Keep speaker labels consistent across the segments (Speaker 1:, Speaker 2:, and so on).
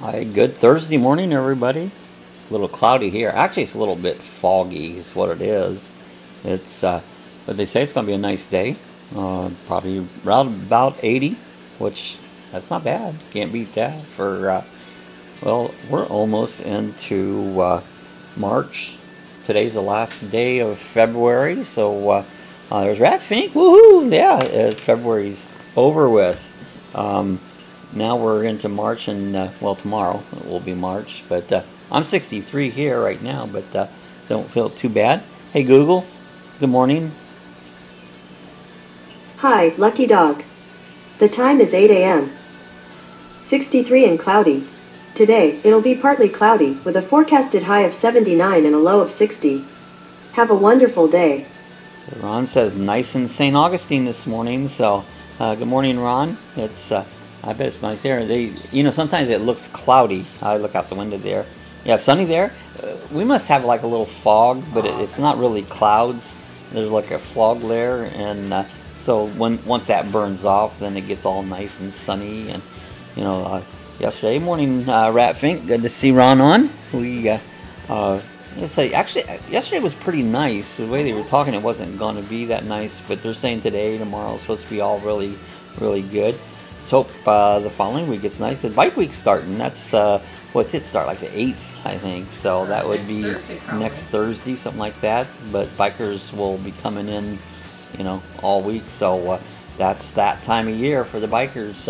Speaker 1: Hi, good Thursday morning, everybody. It's a little cloudy here. Actually, it's a little bit foggy is what it is. It's, but they say it's going to be a nice day. Probably around about 80, which that's not bad. Can't beat that for, well, we're almost into March. Today's the last day of February, so there's Rat Fink. Woohoo! Yeah, February's over with. Now we're into March, and well, tomorrow it will be March. But I'm 63 here right now, but don't feel too bad. Hey Google, good morning.
Speaker 2: Hi, Lucky Dog. The time is 8 a.m. 63 and cloudy. Today, it'll be partly cloudy, with a forecasted high of 79 and a low of 60. Have a wonderful day.
Speaker 1: Ron says nice in St. Augustine this morning, so good morning, Ron. It's I bet it's nice there. Sometimes it looks cloudy. I look out the window there. Yeah, sunny there. We must have like a little fog, but it's not really clouds. There's like a fog layer, and so once that burns off, then it gets all nice and sunny. And yesterday morning, Rat Fink, good to see Ron on. Actually, yesterday was pretty nice. The way they were talking, it wasn't going to be that nice, but they're saying today, tomorrow is supposed to be all really, really good. So the following week it's nice because Bike Week's starting. That's what's it start like the 8th, I think. So that would be next Thursday, something like that. But bikers will be coming in, all week. So that's that time of year for the bikers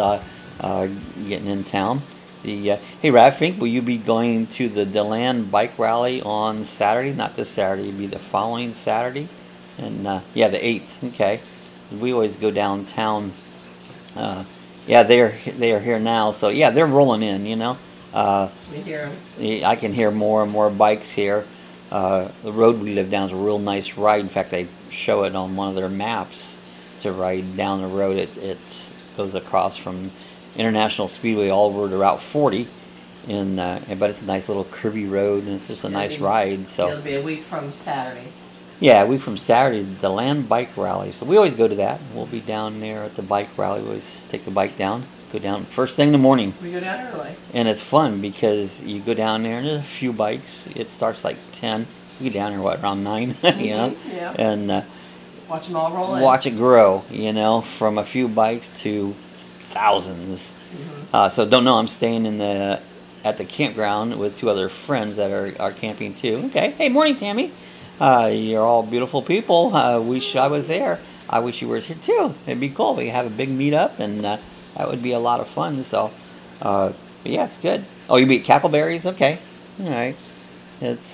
Speaker 1: getting in town. Hey, Rat Fink, will you be going to the DeLand Bike Rally on Saturday? Not this Saturday, it'll be the following Saturday. And yeah, the 8th. Okay, we always go downtown. Yeah, they are here now. So yeah, they're rolling in. We hear them. I can hear more and more bikes here. The road we live down is a real nice ride. In fact, they show it on one of their maps to ride down the road. It goes across from International Speedway all over to Route 40, but it's a nice little curvy road, and it's just a nice ride. So
Speaker 3: it'll be a week from Saturday.
Speaker 1: Yeah, a week from Saturday, the Land Bike Rally. So we always go to that. We'll be down there at the bike rally. We always take the bike down, go down first thing in the morning.
Speaker 3: We go down early.
Speaker 1: And it's fun because you go down there and there's a few bikes. It starts like 10. You get down there, around 9,
Speaker 3: Yeah.
Speaker 1: And
Speaker 3: watch them all roll in.
Speaker 1: Watch it grow, from a few bikes to thousands. So don't know, I'm staying at the campground with 2 other friends that are camping too. Okay, hey, morning, Tammy. You're all beautiful people. I wish I was there. I wish you were here too. It'd be cool. We have a big meetup, and that would be a lot of fun. So, but yeah, it's good. Oh, you be at Cackleberries? Okay, all right. It's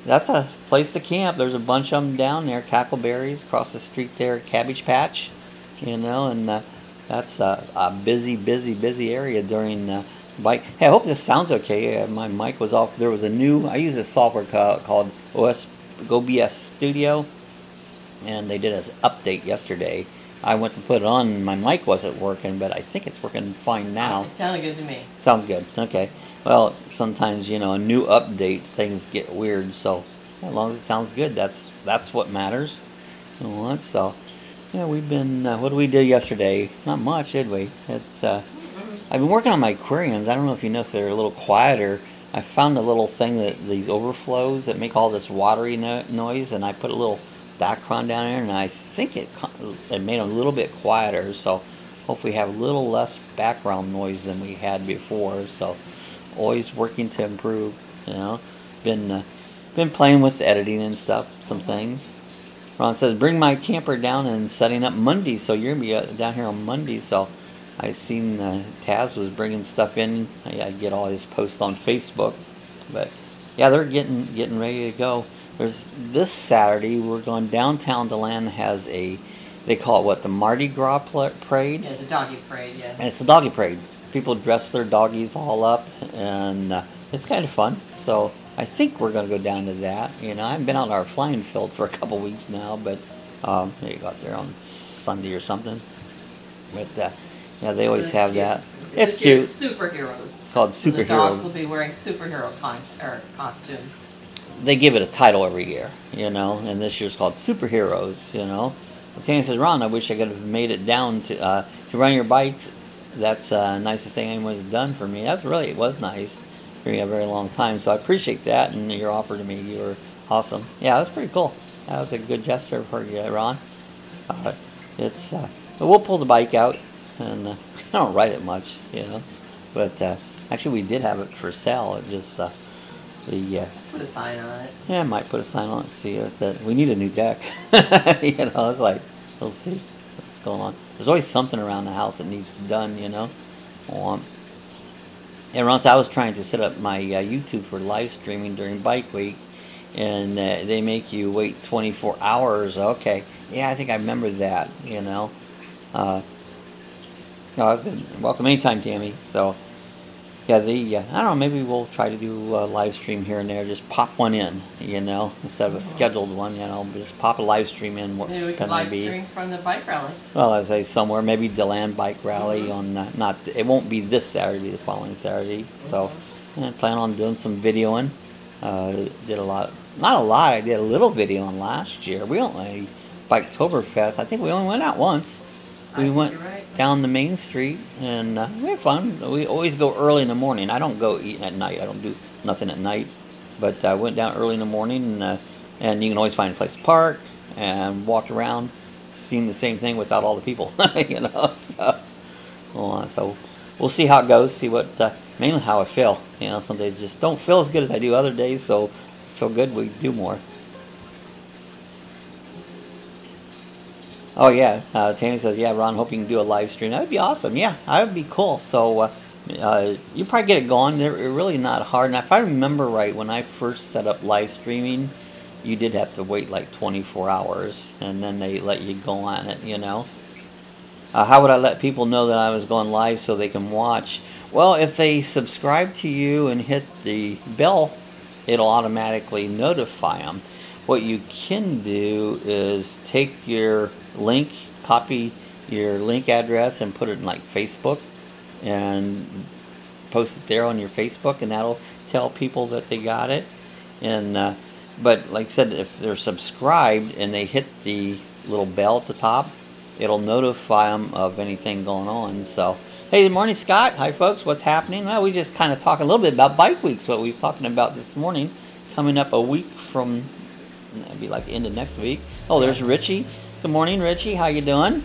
Speaker 1: that's a place to camp. There's a bunch of them down there. Cackleberries across the street there, Cabbage Patch, and that's a busy area during bike. Hey, I hope this sounds okay. My mic was off. There was I use a software called OBS Studio, and they did an update yesterday. I went to put it on, and my mic wasn't working, but I think it's working fine now.
Speaker 3: It sounded good to me.
Speaker 1: Sounds good. Okay. Well, sometimes a new update, things get weird. So as long as it sounds good, that's what matters. So yeah, we've been. What did we do yesterday? Not much, did we? It's. I've been working on my aquariums. I don't know if you know if they're a little quieter. I found a little thing these overflows that make all this watery noise, and I put a little Dacron down there, and I think it made them a little bit quieter. So hopefully have a little less background noise than we had before. So always working to improve. Been playing with editing and stuff, some things. Ron says bring my camper down and setting up Monday. So you're gonna be down here on Monday. So I seen Taz was bringing stuff in. I get all his posts on Facebook, but yeah, they're getting ready to go. There's this Saturday we're going downtown. DeLand has they call it what, the Mardi Gras parade?
Speaker 3: Yeah, it's a doggy parade. Yeah,
Speaker 1: and it's a doggy parade. People dress their doggies all up, and it's kind of fun. So I think we're going to go down to that. I haven't been out on our flying field for a couple weeks now, but maybe go out there on Sunday or something. But yeah, they always have that. It's cute.
Speaker 3: Superheroes.
Speaker 1: Called Superheroes.
Speaker 3: The dogs will be wearing superhero costumes.
Speaker 1: They give it a title every year, and this year's called Superheroes, Tanya says, Ron, I wish I could have made it down to run your bike that's the nicest thing anyone's done for me. That's really, it was nice for me a very long time. So I appreciate that, and your offer to me. You were awesome. Yeah, that's pretty cool. That was a good gesture for you, Ron. It's we'll pull the bike out, and I don't ride it much, you know. But actually, we did have it for sale. It just
Speaker 3: Put a sign on it.
Speaker 1: yeah, I might put a sign on it. See that we need a new deck. You know, it's like we'll see what's going on. There's always something around the house that needs done, you know. And once I was trying to set up my YouTube for live streaming during Bike Week, and they make you wait 24 hours. Okay, yeah, I think I remember that, you know. No, I was good. Welcome anytime, Tammy. So, yeah, I don't know, maybe we'll try to do a live stream here and there. Just pop one in, you know, instead of a scheduled one, you know. Just pop a live stream in. What
Speaker 3: maybe we
Speaker 1: can
Speaker 3: could live
Speaker 1: be?
Speaker 3: stream from the bike rally.
Speaker 1: Well, I say somewhere, maybe DeLand Bike Rally on not. It won't be this Saturday, the following Saturday. So, I plan on doing some videoing. Did a lot, not a lot. I did a little video on last year. We only Biketoberfest. I think we only went out once. We went down the main street, and we had fun. We always go early in the morning. I don't go eating at night. I don't do nothing at night. But I went down early in the morning, and you can always find a place to park and walk around, seeing the same thing without all the people, you know. So we'll see how it goes. See what mainly how I feel. You know, some days just don't feel as good as I do other days. So feel good, we do more. Oh yeah, Tammy says, yeah, Ron, hope you can do a live stream. That would be awesome. Yeah, that would be cool. So you probably get it going. They're really not hard. And if I remember right, when I first set up live streaming, you did have to wait like 24 hours, and then they let you go on it, you know. How would I let people know that I was going live so they can watch? Well, if they subscribe to you and hit the bell, it'll automatically notify them. What you can do is take your link, copy your link address and put it in like Facebook and post it there on your Facebook, and that'll tell people that they got it. And but like I said, if they're subscribed and they hit the little bell at the top, it'll notify them of anything going on. So hey, good morning, Scott. Hi folks, what's happening? Well, we just kind of talking a little bit about Bike Weeks, what we was talking about this morning, coming up a week from, it'll be like the end of next week. Oh, there's Richie. Good morning, Richie. How you doing?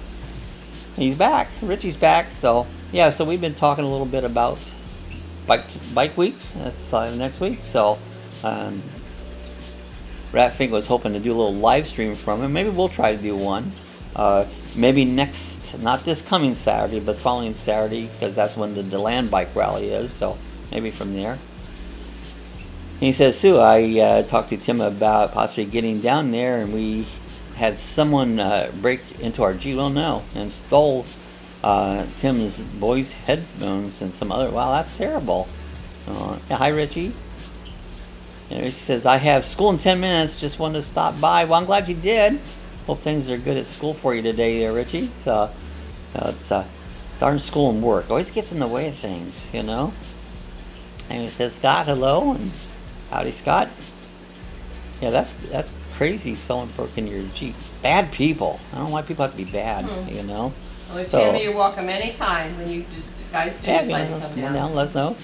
Speaker 1: He's back. Richie's back. So yeah, so we've been talking a little bit about Bike Week. That's next week. So Ratfink was hoping to do a little live stream from it. Maybe we'll try to do one. Maybe next, not this coming Saturday, but following Saturday, because that's when the DeLand Bike Rally is. So maybe from there. He says, Sue, I talked to Tim about possibly getting down there, and we had someone break into our Jeep, well, no, and stole Tim's boys' headphones and some other, wow, that's terrible. Yeah, hi, Richie. And he says, I have school in 10 minutes, just wanted to stop by. Well, I'm glad you did. Hope things are good at school for you today, Richie. So, it's darn school and work. Always gets in the way of things, you know. And he says, Scott, hello, and howdy, Scott. Yeah, that's crazy. Someone broke into your Jeep. Bad people. I don't know why people have to be bad, you know.
Speaker 3: Well, Tammy, you're welcome anytime when you guys do decide to come down.
Speaker 1: Let us know.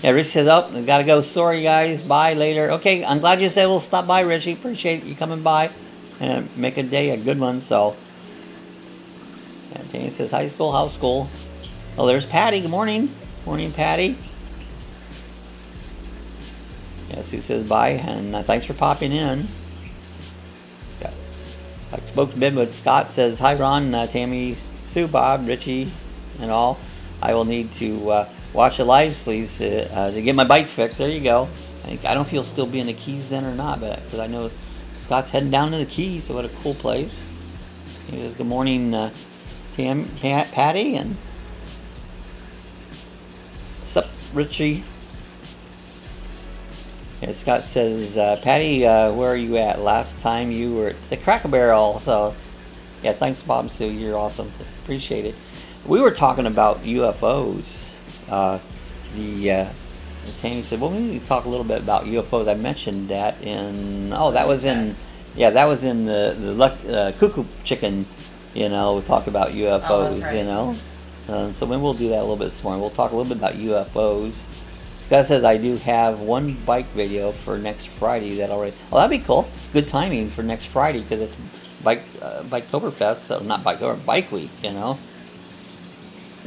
Speaker 1: Yeah, Richie says, oh, I gotta go. Sorry, guys. Bye later. Okay, I'm glad you said we'll stop by, Richie. Appreciate you coming by and make a day a good one. So, and Tammy says, hi, school. How's school? Oh, there's Patty. Good morning. Morning, Patty. Yes, he says bye, and thanks for popping in. Yeah. I spoke to Ben, but Scott says, hi, Ron, Tammy, Sue, Bob, Richie, and all. I will need to watch the live streams to get my bike fixed. There you go. I don't know if he'll still be in the Keys then or not, but because I know Scott's heading down to the Keys, so what a cool place. He says, good morning, Patty, and sup, Richie. Yeah, Scott says, Patty, where are you at? Last time you were at the Cracker Barrel. So, yeah, thanks, Bob and Sue. You're awesome. Appreciate it. We were talking about UFOs. Tammy said, well, we need to talk a little bit about UFOs. I mentioned that in, oh, that was in, yeah, that was in the Cuckoo Chicken, you know, we talked about UFOs,
Speaker 3: right.
Speaker 1: you know. So maybe we'll do that a little bit this morning. We'll talk a little bit about UFOs. Scott says I do have one bike video for next Friday that already. Oh, that'd be cool. Good timing for next Friday because it's Biketoberfest, so not Bike Bike Week, you know.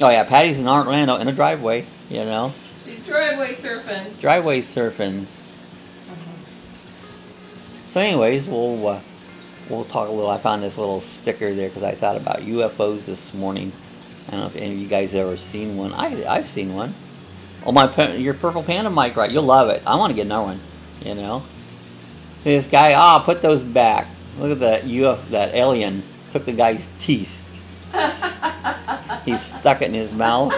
Speaker 1: Oh yeah, Patty's in Orlando in a driveway, you know.
Speaker 3: She's driveway surfing.
Speaker 1: Driveway surfing. So, anyways, we'll talk a little. I found this little sticker there because I thought about UFOs this morning. I don't know if any of you guys have ever seen one. I've seen one. Oh, your purple Panda mic, right? You'll love it. I want to get another one, you know. This guy, put those back. Look at that that alien took the guy's teeth. He stuck it in his mouth.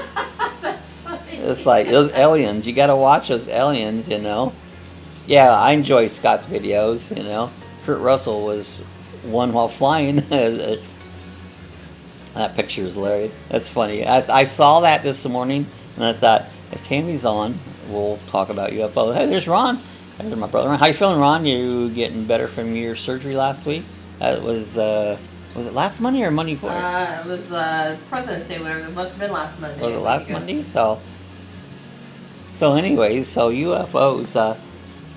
Speaker 3: That's funny.
Speaker 1: It's like those aliens. You got to watch those aliens, you know. Yeah, I enjoy Scott's videos, you know. Kurt Russell was one while flying. That picture is hilarious. That's funny. I saw that this morning, and I thought, if Tammy's on, we'll talk about UFO. Hey, there's Ron. There's my brother. How you feeling, Ron? You getting better from your surgery last week? Was it last Monday or Monday before?
Speaker 3: It was President's Day, whatever. It must have been last Monday.
Speaker 1: Was it last Monday? So anyways, so UFOs.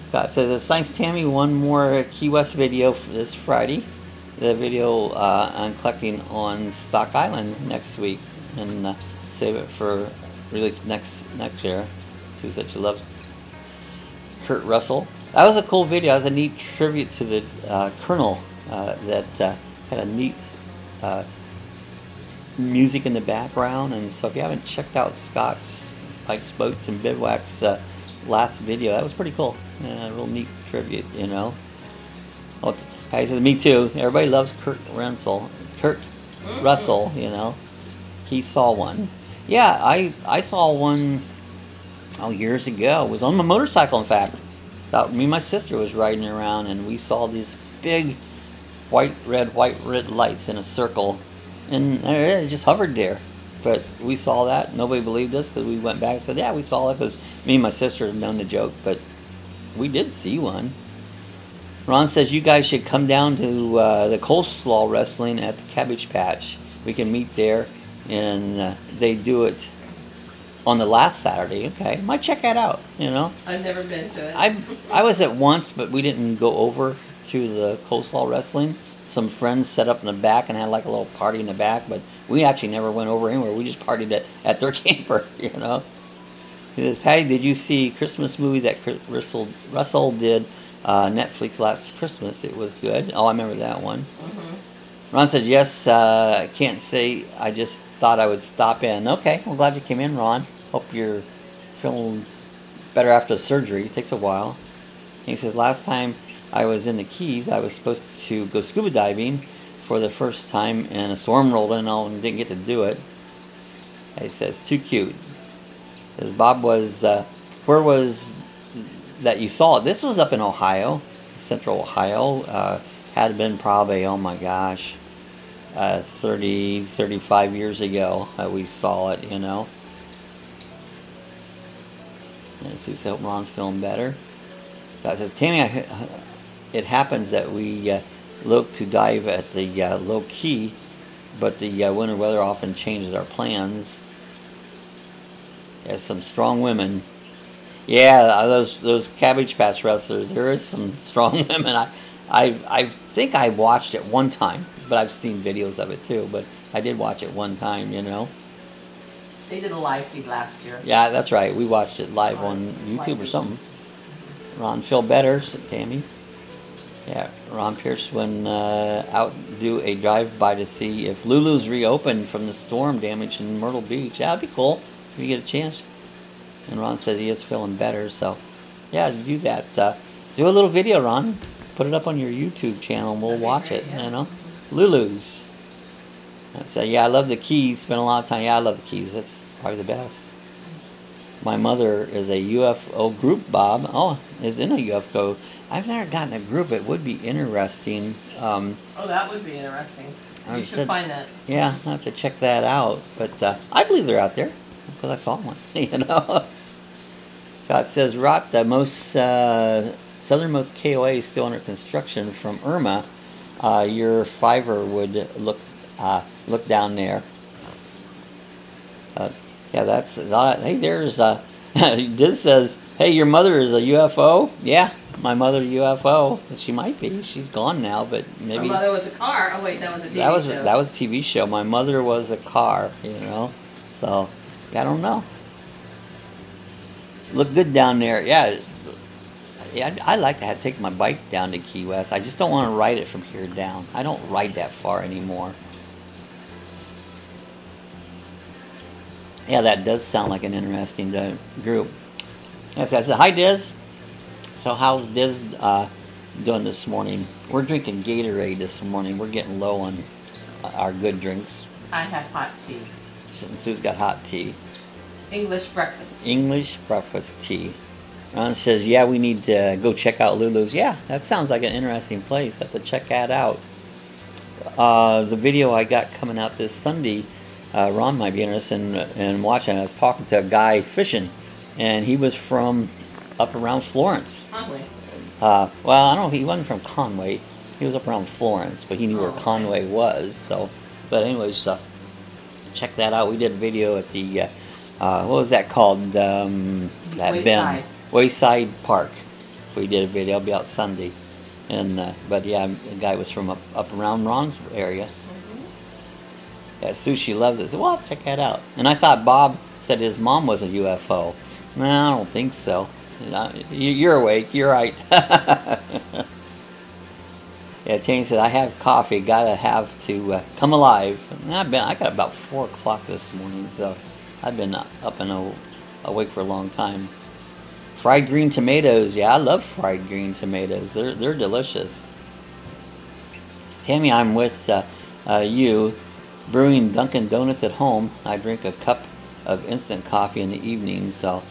Speaker 1: Scott says, thanks, Tammy. One more Key West video for this Friday. The video on collecting on Stock Island next week, and save it for release next year. Sue said she loves Kurt Russell. That was a cool video. That was a neat tribute to the Colonel that had a neat music in the background. And so if you haven't checked out Scott's Bikes, Boats, and Bivouacs last video, that was pretty cool. A real neat tribute, you know. Oh, he says, me too. Everybody loves Kurt Russell. You know. He saw one. Yeah, I saw one years ago. It was on my motorcycle, in fact. Me and my sister was riding around, and we saw these big white, red lights in a circle. And it just hovered there. But we saw that. Nobody believed us because we went back and said, yeah, we saw it, because me and my sister had known the joke. But we did see one. Ron says you guys should come down to the coleslaw wrestling at the Cabbage Patch. We can meet there, and they do it on the last Saturday. Okay, might check that out. You know,
Speaker 3: I've never been to it.
Speaker 1: I was at once, but we didn't go over to the coleslaw wrestling. Some friends set up in the back and had like a little party in the back, but we actually never went over anywhere. We just partied at their camper. You know. He says, Patty, did you see Christmas movie that Russell did? Netflix last Christmas. It was good. Oh, I remember that one. Ron said, yes, can't say. I just thought I would stop in. Okay, well, glad you came in, Ron. Hope you're feeling better after the surgery. It takes a while. And he says, last time I was in the Keys, I was supposed to go scuba diving for the first time, and a storm rolled in and didn't get to do it. And he says, too cute. As Bob was, where was that you saw it? This was up in Ohio, central Ohio. Had been probably, oh my gosh, 30, 35 years ago we saw it, you know. And Sue said, Ron's feeling better. God says, Tammy, it happens that we look to dive at the low key, but the winter weather often changes our plans. There's some strong women. Yeah, those Cabbage Patch wrestlers. There is some strong women. I think I watched it one time, but I've seen videos of it too. But I did watch it one time, you know.
Speaker 3: They did a live feed last year.
Speaker 1: Yeah, that's right. We watched it live on YouTube or something. Ron, feel better, said Tammy. Yeah, Ron Pierce went out to do a drive-by to see if Lulu's reopened from the storm damage in Myrtle Beach. Yeah, that'd be cool if you get a chance. And Ron said he is feeling better, so yeah, do that. Do a little video, Ron. Put it up on your YouTube channel, and we'll watch it. You know, Lulu's. I said, yeah, I love the Keys. Spent a lot of time. Yeah, I love the Keys. That's probably the best. My mother is a UFO group. Bob, is in a UFO. I've never gotten a group. It would be interesting.
Speaker 3: Oh, that would be interesting. You should find that.
Speaker 1: Yeah, I have to check that out. But I believe they're out there because I saw one. You know. Scott says, Rot, the most southernmost KOA is still under construction from Irma. Your fiver would look down there. Yeah, that's hey. There's Diz says, "Hey, your mother is a UFO." Yeah, my mother UFO. She might be. She's gone now, but maybe.
Speaker 3: My mother was a car. Oh wait, that was a TV show.
Speaker 1: That was a TV show. My mother was a car. You know, so I don't know. Look good down there. Yeah, I like to take my bike down to Key West. I just don't want to ride it from here down. I don't ride that far anymore. Yeah, that does sound like an interesting group. Yes, I said, hi, Diz. So how's Diz doing this morning? We're drinking Gatorade this morning. We're getting low on our good drinks.
Speaker 3: I have hot tea.
Speaker 1: Sue's got hot tea.
Speaker 3: English breakfast.
Speaker 1: English breakfast tea. Ron says, yeah, we need to go check out Lulu's. Yeah, that sounds like an interesting place. I have to check that out. The video I got coming out this Sunday, Ron might be interested in watching. I was talking to a guy fishing, and he was from up around Florence.
Speaker 3: Conway.
Speaker 1: Well, I don't know. He wasn't from Conway. He was up around Florence, but he knew where Conway was. So, but anyways, check that out. We did a video at the what was that called? That
Speaker 3: Wayside.
Speaker 1: Wayside Park. We did a video. It'll be out Sunday. And but yeah, the guy was from up around Ron's area. Yeah, Sushi loves it. So, well, check that out. And I thought Bob said his mom was a UFO. No, I don't think so. You're awake. You're right. Yeah, Tane said, I have coffee. Gotta have to come alive. And I got about 4 o'clock this morning, so I've been up and awake for a long time. Fried green tomatoes. Yeah, I love fried green tomatoes. They're delicious. Tammy, I'm with you. Brewing Dunkin' Donuts at home. I drink a cup of instant coffee in the evening. So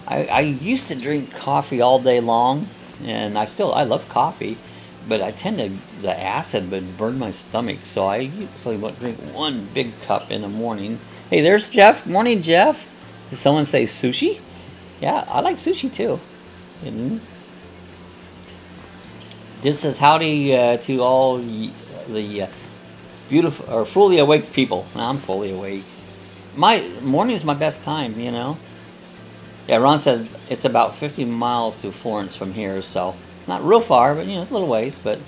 Speaker 1: I used to drink coffee all day long, and I love coffee, but I tend to, the acid would burn my stomach, so I usually would drink 1 big cup in the morning. Hey, there's Jeff. Morning, Jeff. Did someone say sushi? Yeah, I like sushi too. This says howdy to all the beautiful or fully awake people. I'm fully awake. My morning is my best time, you know. Yeah, Ron said it's about 50 miles to Florence from here, so not real far, but you know, a little ways. But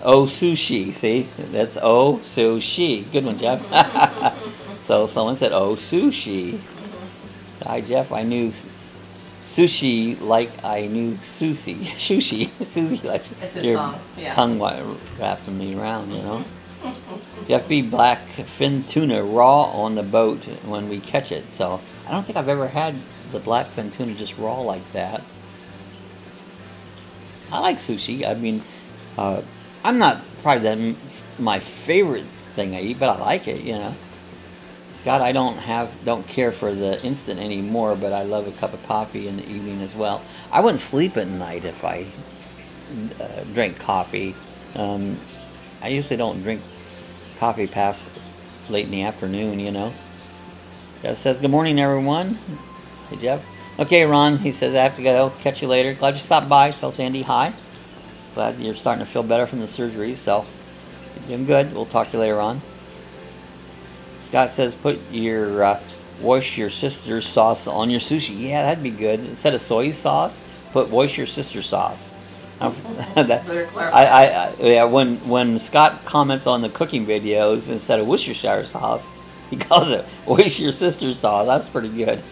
Speaker 1: oh, sushi. See, that's oh sushi. Good one, Jeff. So someone said oh sushi. Hi, Jeff. I knew sushi like I knew sushi. Sushi like
Speaker 3: it's a
Speaker 1: your
Speaker 3: song. Yeah.
Speaker 1: Tongue wrapping me around, you know. Jeff B. Black fin tuna raw on the boat when we catch it. So I don't think I've ever had the black fin tuna just raw like that. I like sushi. I mean, I'm not probably my favorite thing I eat, but I like it, you know. Scott, I don't care for the instant anymore, but I love a cup of coffee in the evening as well. I wouldn't sleep at night if I drank coffee. I usually don't drink coffee past late in the afternoon, you know. Jeff says, good morning, everyone. Hey, Jeff. Okay, Ron, he says, I have to go. Catch you later. Glad you stopped by. Tell Sandy hi. Glad you're starting to feel better from the surgery, so you're doing good. We'll talk to you later on. Scott says, put your Worcestershire sauce on your sushi. Yeah, that'd be good. Instead of soy sauce, put Worcestershire sauce. Yeah, when Scott comments on the cooking videos, instead of Worcestershire sauce, he calls it Worcestershire sauce. That's pretty good.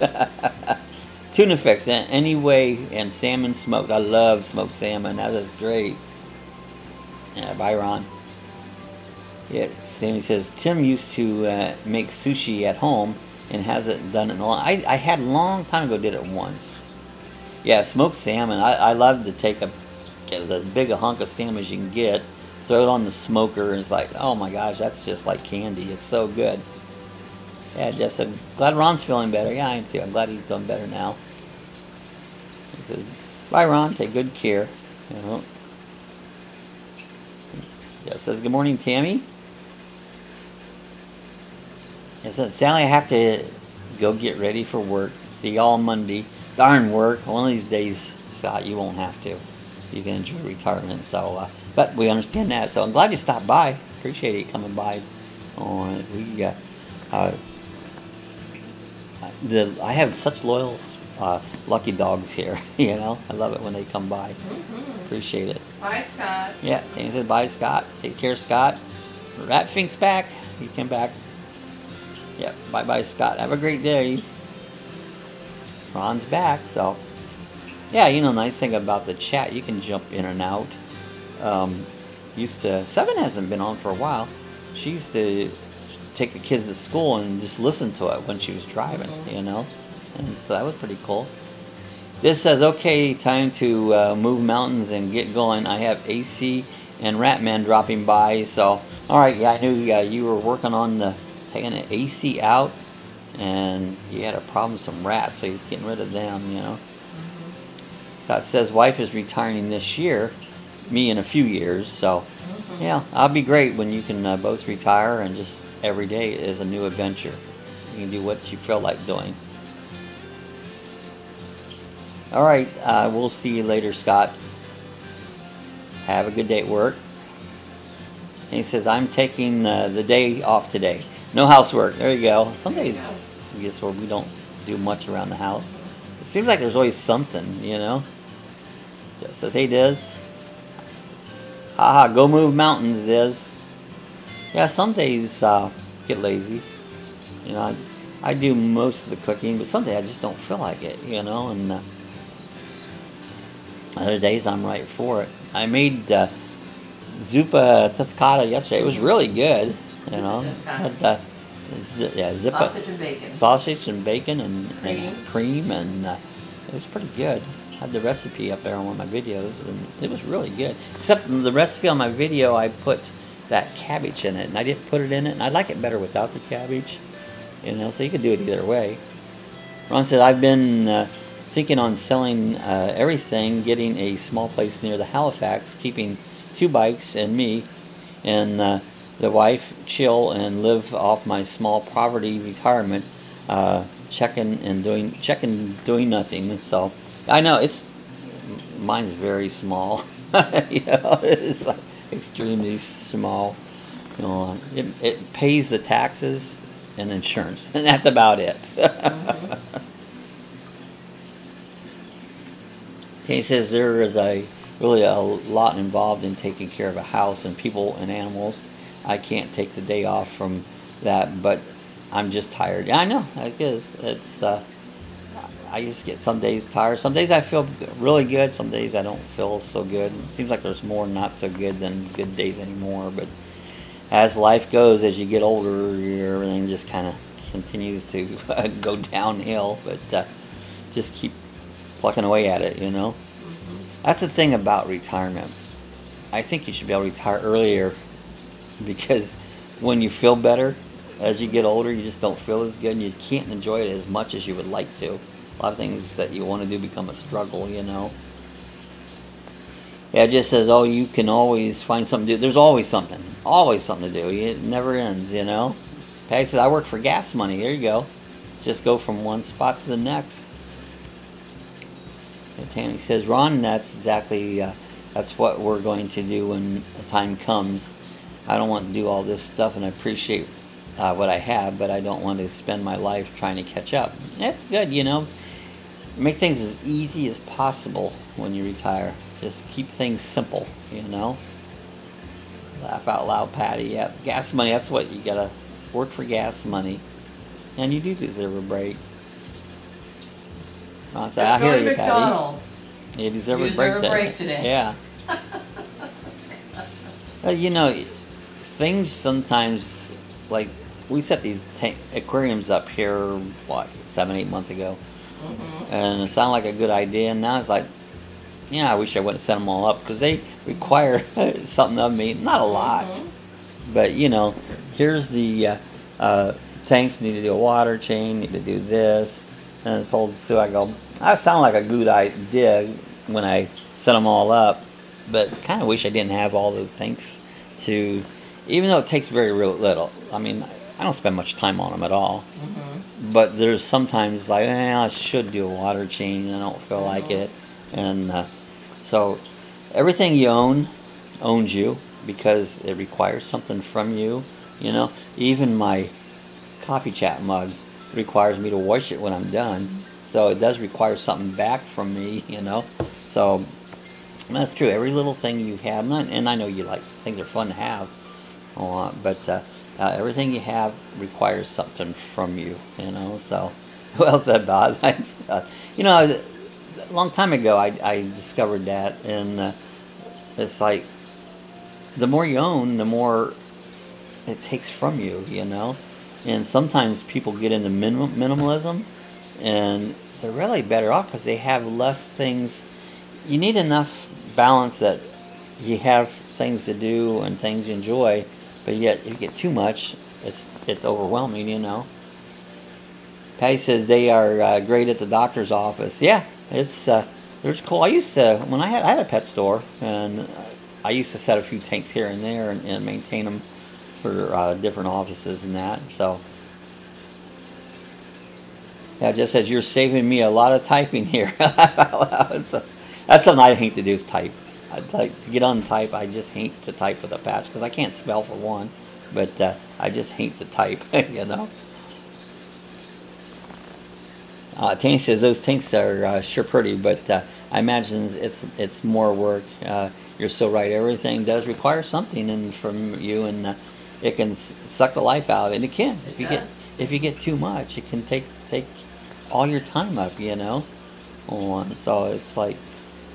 Speaker 1: Tuna fix anyway, and salmon smoked. I love smoked salmon. That is great. Yeah, bye, Ron. Yeah, Sammy says, Tim used to make sushi at home and hasn't done it in a long. I had a long time ago, did it once. Yeah, smoked salmon. I love to get as big a hunk of salmon as you can get, throw it on the smoker, and it's like, oh my gosh, that's just like candy. It's so good. Yeah, Jeff said, glad Ron's feeling better. Yeah, I am too. I'm glad he's doing better now. He said, bye, Ron. Take good care. You know. Jeff says, good morning, Tammy. It says, Sally, I have to go get ready for work. See y'all Monday. Darn work. One of these days, Scott, you won't have to. You can enjoy retirement. So, but we understand that. So I'm glad you stopped by. Appreciate it coming by. I have such loyal, lucky dogs here. You know, I love it when they come by. Appreciate it.
Speaker 3: Bye, Scott.
Speaker 1: Yeah, James said bye, Scott. Take care, Scott. Ratfink's back. He came back. Yeah, bye, Scott. Have a great day. Ron's back. So, yeah, you know, nice thing about the chat, you can jump in and out. Seven hasn't been on for a while. She used to take the kids to school and just listen to it when she was driving, you know, and so that was pretty cool. This says, okay, time to move mountains and get going. I have AC and Ratman dropping by, so all right. Yeah, I knew you were working on taking the AC out, and you had a problem with some rats, so he's getting rid of them, you know. Scott says wife is retiring this year, me in a few years, so yeah, I'll be great when you can both retire, and just every day is a new adventure. You can do what you feel like doing. All right, we'll see you later, Scott. Have a good day at work. And he says, I'm taking the day off today. No housework. There you go. Some days, I guess, where we don't do much around the house. It seems like there's always something, you know. Just says, hey, Diz. Haha, go move mountains, Diz. Yeah, some days get lazy. You know, I do most of the cooking, but some days I just don't feel like it, you know. And other days I'm right for it. I made zuppa toscata yesterday. It was really good, you know. Yeah,
Speaker 3: Sausage and bacon.
Speaker 1: Sausage and bacon and cream, and it was pretty good. I had the recipe up there on one of my videos, and it was really good. Except the recipe on my video, I put that cabbage in it, and I didn't put it in it, and I like it better without the cabbage. You know, so you could do it either way. Ron said, I've been thinking on selling everything, getting a small place near the Halifax, keeping 2 bikes and me, and the wife chill and live off my small poverty retirement, checking doing nothing. So I know mine's very small. You know, it's like extremely small. You know, it pays the taxes and insurance, and that's about it. He says there is really a lot involved in taking care of a house and people and animals. I can't take the day off from that, but I'm just tired. Yeah, I know. It's I just get some days tired. Some days I feel really good. Some days I don't feel so good. It seems like there's more not so good than good days anymore. But as life goes, as you get older, everything just kind of continues to go downhill. But just keep plucking away at it, you know. That's the thing about retirement. I think you should be able to retire earlier, because when you feel better, as you get older, you just don't feel as good, and you can't enjoy it as much as you would like to. A lot of things that you want to do become a struggle, you know. Yeah, it just says, oh, you can always find something to do. There's always something to do. It never ends, you know. Patty says, I work for gas money. There you go. Just go from one spot to the next. And Tammy says, Ron, that's exactly, that's what we're going to do when the time comes. I don't want to do all this stuff, and I appreciate what I have, but I don't want to spend my life trying to catch up. That's good, you know. Make things as easy as possible when you retire. Just keep things simple, you know. Laugh out loud, Patty. Yeah, gas money, that's what you gotta work for, gas money. And you do deserve a break. I hear you,
Speaker 3: McDonald's.
Speaker 1: Patty. You deserve a break
Speaker 3: today.
Speaker 1: Yeah. You know, things sometimes, like, we set these aquariums up here, what, 7-8 months ago. And it sounded like a good idea, and now it's like, yeah, I wish I would have set them all up, because they require something of me. Not a lot, but, you know, here's the tanks, need to do a water change, need to do this. And I told Sue, I go, that sounded like a good idea when I set them all up, but kind of wish I didn't have all those tanks to, even though it takes very little. I mean, I don't spend much time on them at all. But there's sometimes like, I should do a water change, and I don't feel like it. And so everything you own owns you, because it requires something from you. You know, even my coffee chat mug, requires me to wash it when I'm done. So it does require something back from me, you know. So that's true. Every little thing you have, and I know you like things are fun to have, but everything you have requires something from you, you know. So well said, Bob. Thanks. You know, a long time ago I discovered that, and it's like the more you own, the more it takes from you, you know. And sometimes people get into minimalism, and they're really better off because they have less things. You need enough balance that you have things to do and things you enjoy, but yet if you get too much, it's overwhelming, you know. Patty says they are great at the doctor's office. Yeah, it's cool. I used to, when I had a pet store, and I used to set a few tanks here and there and maintain them for different offices and that. So yeah, just says you're saving me a lot of typing here. That's something I hate to do, is type. I'd like to get on type. I just hate to type with a patch because I can't spell for one. But I just hate to type, you know. Tanny says those tanks are sure pretty, but I imagine it's more work. You're so right. Everything does require something from you, and it can suck the life out, and it can. If you get too much, it can take all your time up, you know. So it's like,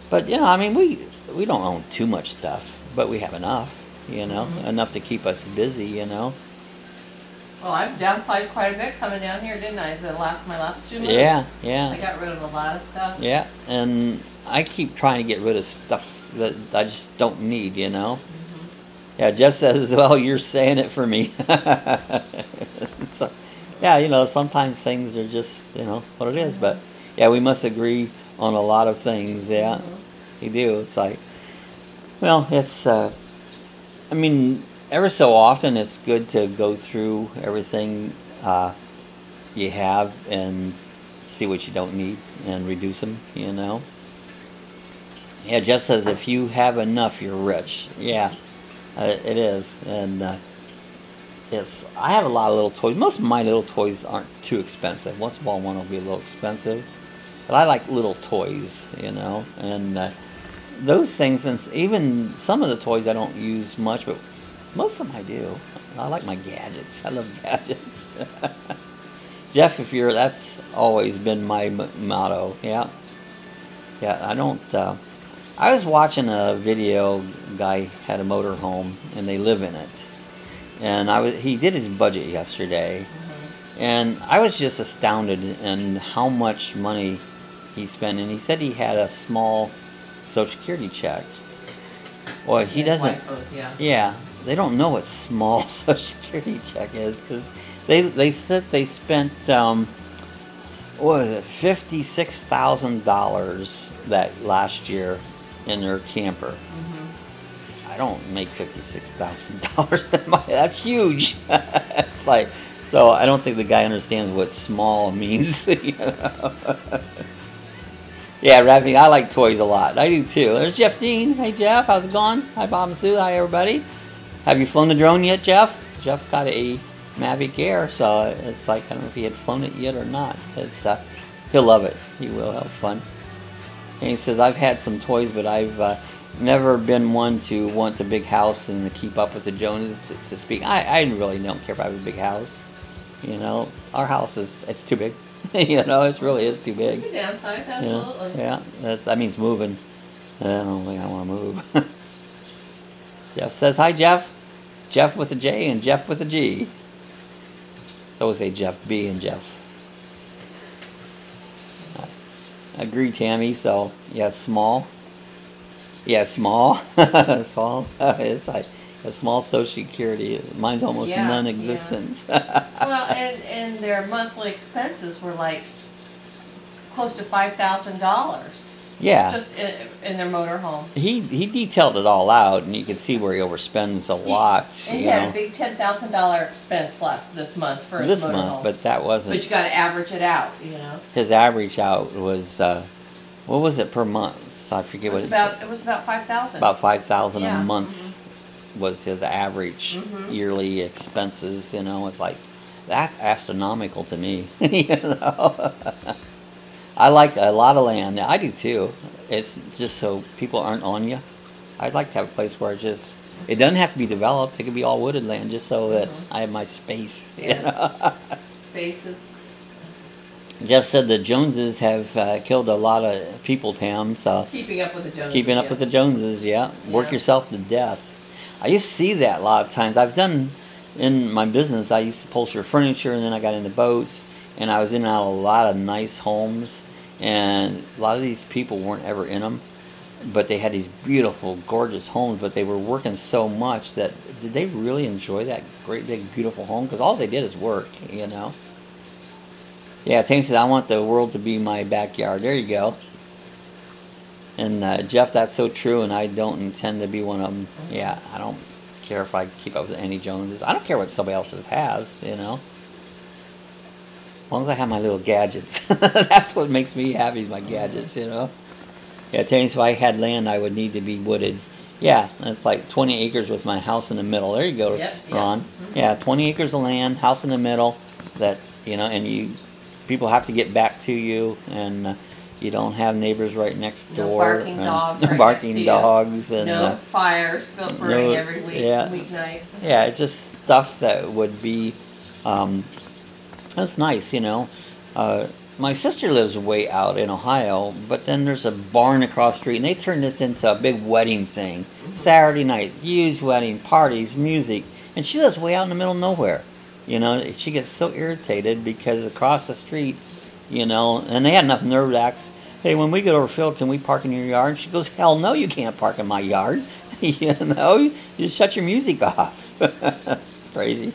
Speaker 1: but you know, I mean, we don't own too much stuff, but we have enough, you know, enough to keep us busy, you know.
Speaker 3: Well, I've downsized quite a bit coming down here, didn't I? My last 2 months.
Speaker 1: Yeah.
Speaker 3: I got rid of a lot of stuff.
Speaker 1: Yeah, and I keep trying to get rid of stuff that I just don't need, you know. Yeah, Jeff says, well, you're saying it for me. So, yeah, you know, sometimes things are just, you know, what it is. But, yeah, we must agree on a lot of things, yeah. You do. It's like, well, it's, I mean, ever so often it's good to go through everything you have and see what you don't need and reduce them, you know. Yeah, Jeff says, if you have enough, you're rich. Yeah. It is, and I have a lot of little toys. Most of my little toys aren't too expensive. Once in a while, one will be a little expensive, but I like little toys, you know. And those things, and even some of the toys I don't use much, but most of them I do. I like my gadgets. I love gadgets. Jeff, that's always been my motto. Yeah, I don't. I was watching a video. Guy had a motorhome and they live in it, and he did his budget yesterday, and I was just astounded in how much money he spent. And he said he had a small Social Security check. Well, he doesn't. Yeah, they don't know what small Social Security check is, because they said they spent what was it, $56,000 that last year in their camper. I don't make $56,000. That's huge. It's like, so I don't think the guy understands what small means. You know? Yeah, Rafi, I like toys a lot. I do too. There's Jeff Dean. Hey Jeff, how's it going? Hi Bob and Sue. Hi everybody. Have you flown the drone yet, Jeff? Jeff got a Mavic Air, so it's like, I don't know if he had flown it yet or not. It's he'll love it. He will have fun. And he says, I've had some toys, but I've never been one to want the big house and to keep up with the Joneses, to speak. I really don't care if I have a big house. You know, our house it's too big. You know, it really is too big.
Speaker 3: You can downsize, absolutely.
Speaker 1: Yeah, that means moving. I don't think I want to move. Jeff says, hi Jeff. Jeff with a J and Jeff with a G. I always say Jeff B and Jeff. Agree, Tammy. So, yeah, small. Yeah, small. Small. It's like a small Social Security. Mine's almost non-existent.
Speaker 3: Well, and their monthly expenses were like close to $5,000.
Speaker 1: Yeah.
Speaker 3: Just in their motorhome.
Speaker 1: He detailed it all out, and you can see where he overspends a lot.
Speaker 3: And he had a big $10,000 expense this month for his motorhome. This month,
Speaker 1: but that wasn't.
Speaker 3: But you got to average it out, you know.
Speaker 1: His average out was what was it per month? I forget what it was.
Speaker 3: It was about $5,000.
Speaker 1: About $5,000 a month was his average yearly expenses. You know, it's like, that's astronomical to me. You know, I like a lot of land. I do too. It's just so people aren't on you. I'd like to have a place where it doesn't have to be developed. It could be all wooded land, just so that I have my space.
Speaker 3: Yes.
Speaker 1: You know?
Speaker 3: Spaces.
Speaker 1: Jeff said the Joneses have killed a lot of people, Tam. So
Speaker 3: Keeping up with the Joneses.
Speaker 1: keeping up with the Joneses, yeah. Work yourself to death. I used to see that a lot of times. I've done, in my business, I used to upholster furniture, and then I got into boats, and I was in and out of a lot of nice homes, and a lot of these people weren't ever in them, but they had these beautiful, gorgeous homes, but they were working so much that, did they really enjoy that great, big, beautiful home? Because all they did is work, you know? Yeah, Tane says, I want the world to be my backyard. There you go. And Jeff, that's so true, and I don't intend to be one of them. Yeah, I don't care if I keep up with any Joneses. I don't care what somebody else has, you know. As long as I have my little gadgets. That's what makes me happy, my gadgets, you know. Yeah, Tane says, if I had land, I would need to be wooded. Yeah, it's like 20 acres with my house in the middle. There you go, Ron. Yeah, 20 acres of land, house in the middle, that, you know, and people have to get back to you, and you don't have neighbors right next door.
Speaker 3: No barking dogs.
Speaker 1: No
Speaker 3: right
Speaker 1: barking
Speaker 3: next to
Speaker 1: dogs.
Speaker 3: You.
Speaker 1: And
Speaker 3: no fires burning every week,
Speaker 1: yeah.
Speaker 3: weeknight.
Speaker 1: Yeah, it's just stuff that would be, that's nice, you know. My sister lives way out in Ohio, but then there's a barn across the street, and they turned this into a big wedding thing. Saturday night, huge wedding, parties, music, and she lives way out in the middle of nowhere. You know, she gets so irritated because across the street, you know, and they had enough nerve to ask, hey, when we get over field, can we park in your yard? She goes, hell no, you can't park in my yard. You know, you just shut your music off. It's crazy.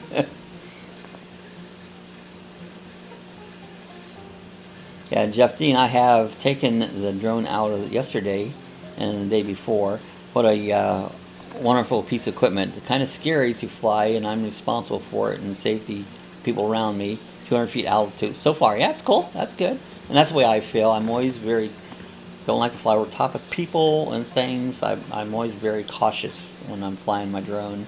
Speaker 1: Yeah, Jeff Dean, I have taken the drone out of yesterday and the day before. What a wonderful piece of equipment. Kind of scary to fly, and I'm responsible for it and safety people around me. 200 feet altitude. So far, yeah, it's cool. That's good. And that's the way I feel. I'm always don't like to fly over top of people and things. I'm always very cautious when I'm flying my drone.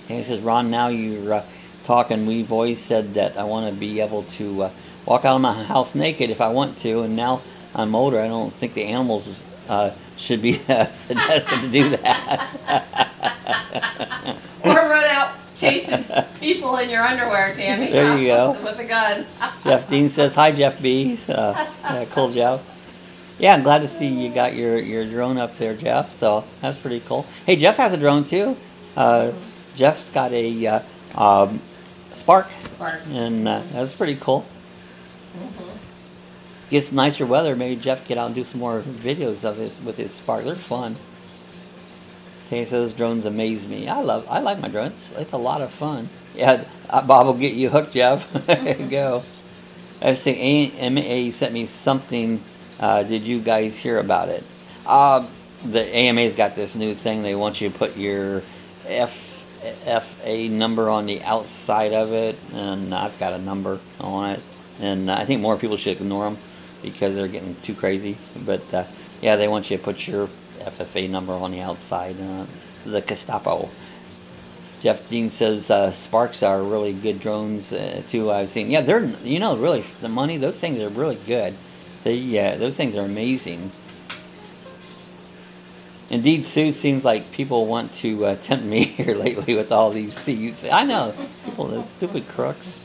Speaker 1: And he says, Ron, now you're talking. We've always said that I want to be able to walk out of my house naked if I want to, and now I'm older. I don't think the animals should be suggested to do that.
Speaker 3: Or run out chasing people in your underwear, Tammy.
Speaker 1: There you go.
Speaker 3: With a gun.
Speaker 1: Jeff Dean says, hi, Jeff B. Yeah, cool, Jeff. Yeah, I'm glad to see you got your drone up there, Jeff. So that's pretty cool. Hey, Jeff has a drone too. Jeff's got a Spark. And that's pretty cool. Gets nicer weather, maybe Jeff get out and do some more videos of his with his Spark. They're fun. Tay says drones amaze me. I like my drones. It's a lot of fun. Yeah, Bob will get you hooked, Jeff. There you go. I was thinking AMA sent me something. Did you guys hear about it? The AMA's got this new thing. They want you to put your FA number on the outside of it, and I've got a number on it. And I think more people should ignore them because they're getting too crazy. But yeah, they want you to put your FFA number on the outside. The Gestapo. Jeff Dean says Sparks are really good drones too. I've seen. Yeah, they're really the money. Those things are really good. Those things are amazing. Indeed, Sue, seems like people want to tempt me here lately with all these CUs. I know, people, those stupid crooks.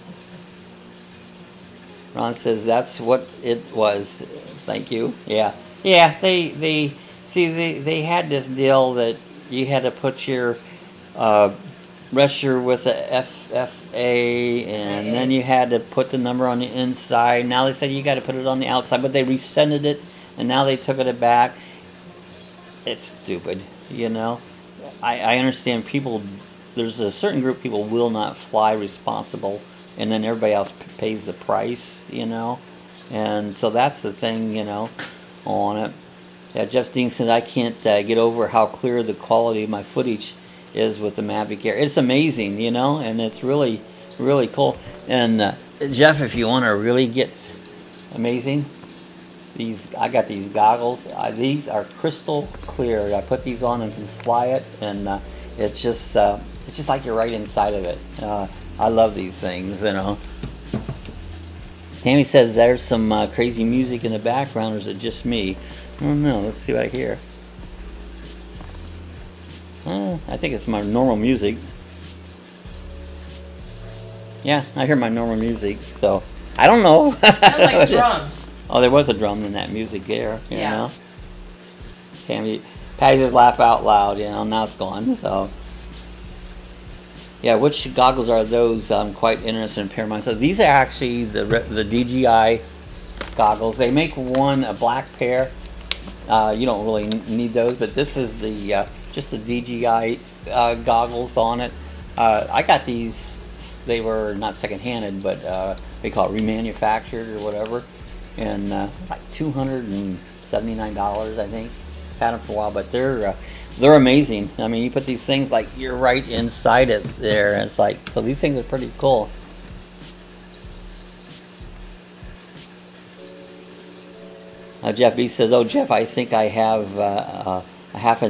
Speaker 1: Ron says that's what it was. Thank you. Yeah. They had this deal that you had to put your register with the FFA, and then you had to put the number on the inside. Now they said you got to put it on the outside, but they rescinded it, and now they took it back. It's stupid, you know. I understand people. There's a certain group of people will not fly responsible, and then everybody else pays the price, you know. And so that's the thing, you know, on it. Yeah, Jeff Steen said I can't get over how clear the quality of my footage is with the Mavic Air. It's amazing, you know, and it's really, really cool. And Jeff, if you want to really get amazing, I got these goggles. These are crystal clear. I put these on and can fly it, and it's just like you're right inside of it. I love these things, you know. Tammy says there's some crazy music in the background, or is it just me? I don't know. Let's see what I hear. I think it's my normal music. Yeah, I hear my normal music, so I don't know.
Speaker 3: Sounds like drums.
Speaker 1: Oh, there was a drum in that music there, you know. Tammy, Patty says laugh out loud, you know, now it's gone, so. Yeah, which goggles are those? I'm quite interested in pair of mine. So these are actually the DJI goggles. They make one, a black pair. You don't really need those, but this is the just the DJI goggles on it. I got these. They were not second-handed, but they call it remanufactured or whatever, and like $279, I think. Had them for a while, but they're amazing. I mean, you put these things like you're right inside it there, and it's like, so these things are pretty cool. Jeff B says, "Oh, Jeff, I think I have half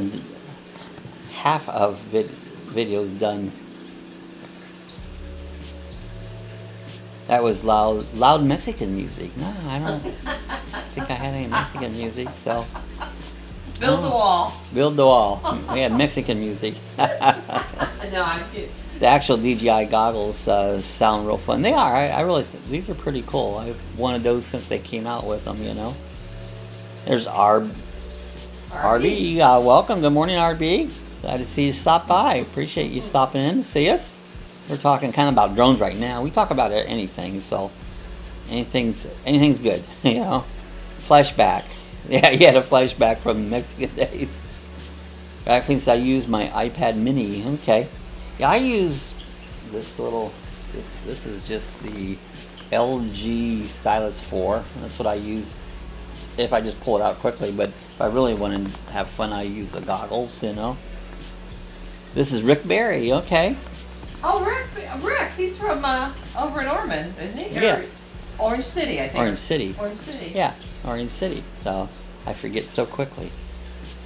Speaker 1: of videos done." That was loud Mexican music. No, I don't think I had any Mexican music, so.
Speaker 3: Build the wall.
Speaker 1: Build the wall. We had Mexican music.
Speaker 3: No, I'm kidding.
Speaker 1: The actual DJI goggles sound real fun. They are. I really these are pretty cool. I've wanted those since they came out with them, you know. There's RB. Welcome. Good morning, RB. Glad to see you stop by. Appreciate you stopping in to see us. We're talking kind of about drones right now. We talk about anything, so anything's good, you know. Flashback. Yeah, you had a flashback from Mexican days. Back since I use my iPad mini. Okay. Yeah, I use this little, this is just the LG Stylus 4. That's what I use if I just pull it out quickly, but if I really want to have fun, I use the goggles, you know. This is Rick Berry, okay.
Speaker 3: Oh, Rick, he's from over in Ormond, isn't he?
Speaker 1: Yeah.
Speaker 3: Orange City, I think.
Speaker 1: Orange City.
Speaker 3: Orange City.
Speaker 1: Yeah, Orange City. So I forget so quickly.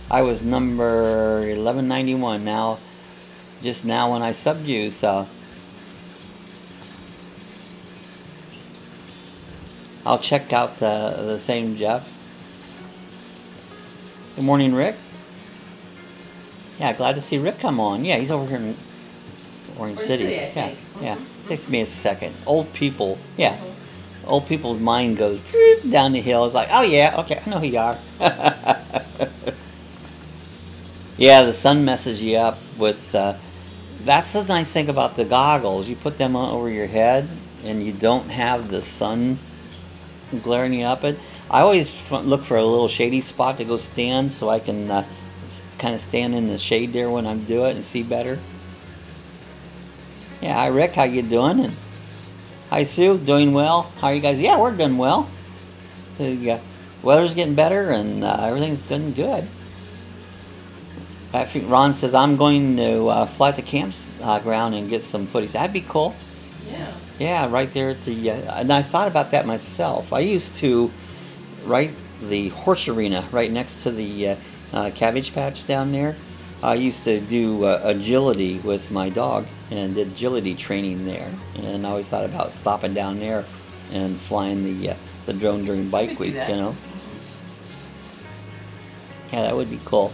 Speaker 1: I was number 1191 now, just now when I subbed you, so. I'll check out the same Jeff. Good morning, Rick. Yeah, glad to see Rick come on. Yeah, he's over here in Orange City. Yeah, yeah. Takes me a second. Old people. Yeah. Old people's mind goes down the hill. It's like, oh yeah, okay, I know who you are. Yeah, the sun messes you up with. That's the nice thing about the goggles. You put them on over your head, and you don't have the sun glaring you up. I always look for a little shady spot to go stand, so I can kind of stand in the shade there when I'm doing it and see better. Yeah, hi Rick, how you doing? And hi Sue, doing well. How are you guys? Yeah, we're doing well. The weather's getting better and everything's getting good. I think Ron says I'm going to fly at the campground and get some footage. That'd be cool.
Speaker 3: Yeah.
Speaker 1: Yeah, right there at the. And I thought about that myself. I used to, the horse arena right next to the cabbage patch down there. I used to do agility with my dog and did agility training there. And I always thought about stopping down there and flying the drone during bike week, you know. Yeah, that would be cool.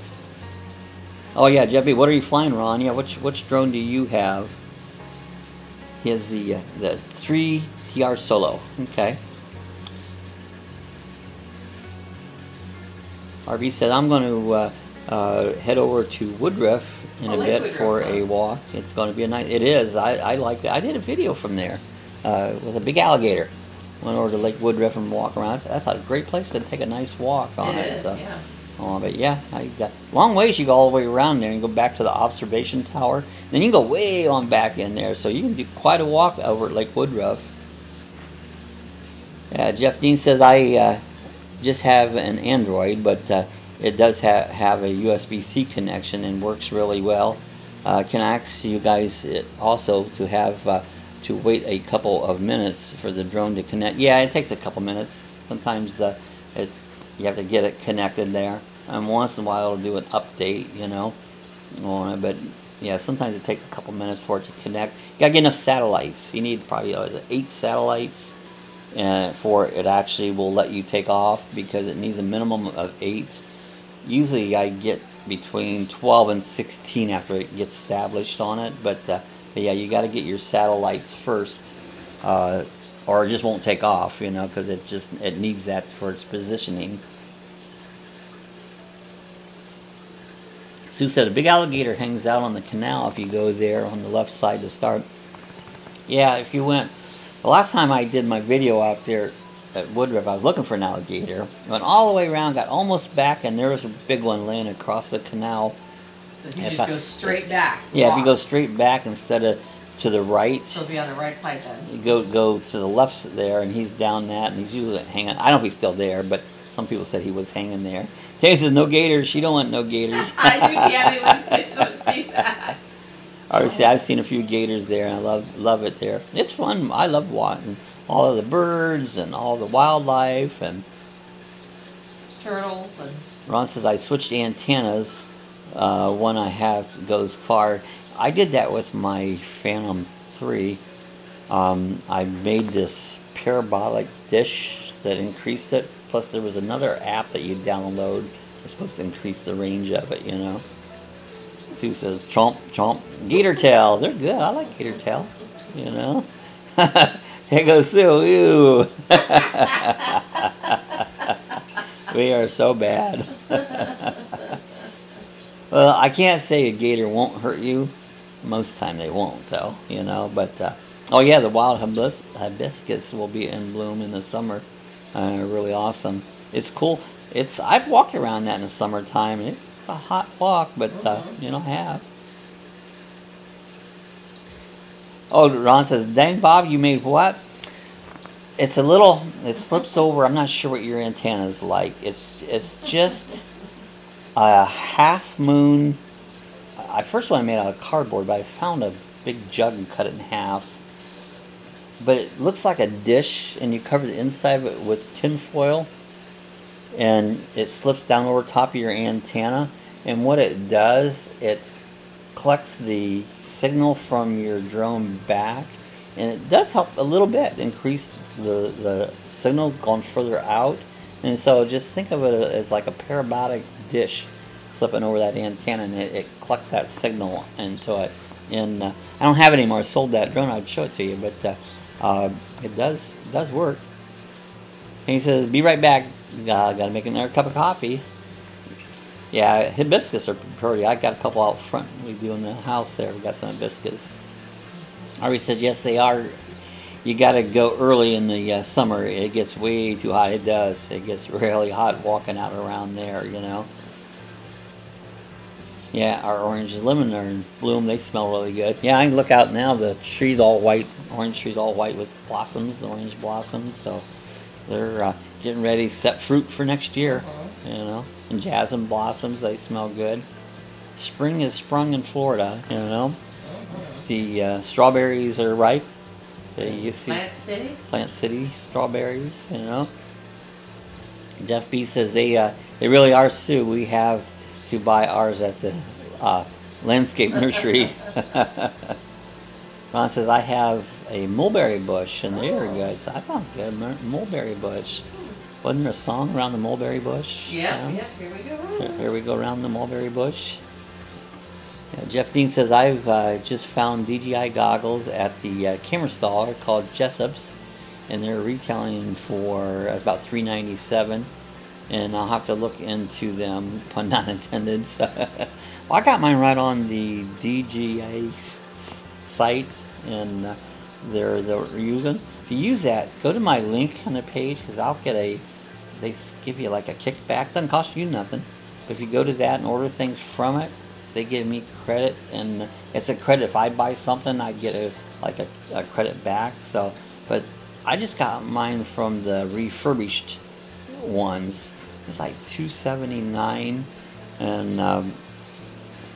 Speaker 1: Oh yeah, Jeffy, what are you flying, Ron? Yeah, which drone do you have? He has the 3TR Solo. Okay. RB said I'm going to head over to Woodruff in a bit for a walk. It's going to be a nice. It is. I like it. I did a video from there with a big alligator. Went over to Lake Woodruff and walk around. That's a great place to take a nice walk on it.
Speaker 3: Is,
Speaker 1: so.
Speaker 3: yeah.
Speaker 1: Oh, but yeah, I got long ways. You go all the way around there and go back to the observation tower. Then you can go way on back in there, so you can do quite a walk over at Lake Woodruff. Jeff Dean says I just have an Android, but it does have a USB-C connection and works really well. Can I ask you guys also to have to wait a couple of minutes for the drone to connect? Yeah, it takes a couple minutes. Sometimes you have to get it connected there, and once in a while it'll do an update, you know, on it. But Yeah, sometimes it takes a couple minutes for it to connect. You gotta get enough satellites. You need probably 8 satellites for it actually will let you take off, because it needs a minimum of 8. Usually I get between 12 and 16 after it gets established on it, but yeah, you got to get your satellites first, or it just won't take off, you know, because it needs that for its positioning. Sue said a big alligator hangs out on the canal if you go there on the left side to start. Yeah, if you went, the last time I did my video out there at Woodruff, I was looking for an alligator. Went all the way around, got almost back, and there was a big one laying across the canal.
Speaker 3: So you just go straight back.
Speaker 1: Yeah, if you go straight back instead of to the right.
Speaker 3: So it'll be on the right side then.
Speaker 1: You go to the left there, and he's down that, and he's usually hanging. I don't know if he's still there, but some people said he was hanging there. Tammy says no gators. She don't want no gators.
Speaker 3: I knew Tammy would see that.
Speaker 1: Obviously, I've seen a few gators there, and I love it there. It's fun. I love watching all of the birds and all the wildlife and
Speaker 3: turtles. And
Speaker 1: Ron says I switched antennas. One I have goes far. I did that with my Phantom 3. I made this parabolic dish that increased it. Plus, there was another app that you download. It's supposed to increase the range of it, you know. Sue says, chomp, chomp. Gator tail. They're good. I like gator tail, you know. There goes Sue. Ew. We are so bad. Well, I can't say a gator won't hurt you. Most of the time they won't, though, you know. But, oh yeah, the wild hibiscus will be in bloom in the summer. Really awesome. It's cool. I've walked around that in the summertime, and it's a hot walk, but, you know, I have. Oh, Ron says, dang, Bob, you made what? It slips over. I'm not sure what your antenna is like. It's just a half moon. I first one I made out of cardboard, but I found a big jug and cut it in half. But it looks like a dish, and you cover the inside of it with tin foil, and it slips down over top of your antenna. And what it does, it collects the signal from your drone back, and it does help a little bit increase the signal going further out. And so just think of it as like a parabolic dish slipping over that antenna, and it collects that signal into it. And I don't have it anymore. I sold that drone. I'd show it to you, but it does work. And he says, be right back. Gotta make another cup of coffee. Yeah, hibiscus are pretty. I got a couple out front. We do in the house there. We got some hibiscus. Ari said, yes, they are. You gotta go early in the summer. It gets way too hot. It does. It gets really hot walking out around there, you know. Yeah, our orange lemon are in bloom. They smell really good. Yeah, I can look out now. The tree's all white. Orange tree's all white with blossoms, the orange blossoms. So they're getting ready to set fruit for next year. You know, and jasmine blossoms. They smell good. Spring is sprung in Florida. You know, the strawberries are ripe. You see Plant City strawberries. You know. Jeff B says they really are, Sue. We have to buy ours at the landscape nursery. Ron says, I have a mulberry bush, and they are good. So that sounds good. Mulberry bush. Wasn't there a song around the mulberry bush?
Speaker 3: Yeah, here we go.
Speaker 1: Here we go around the mulberry bush. Yeah, Jeff Dean says, I've just found DJI goggles at the camera stall. They're called Jessup's, and they're retailing for about $397. And I'll have to look into them, pun not intended. So, well, I got mine right on the DJI site, and they're using. If you use that, go to my link on the page, because I'll get they give you like a kickback. Doesn't cost you nothing. But if you go to that and order things from it, they give me credit, and it's a credit. If I buy something, I get a credit back. So, but I just got mine from the refurbished ones. It's like $279, and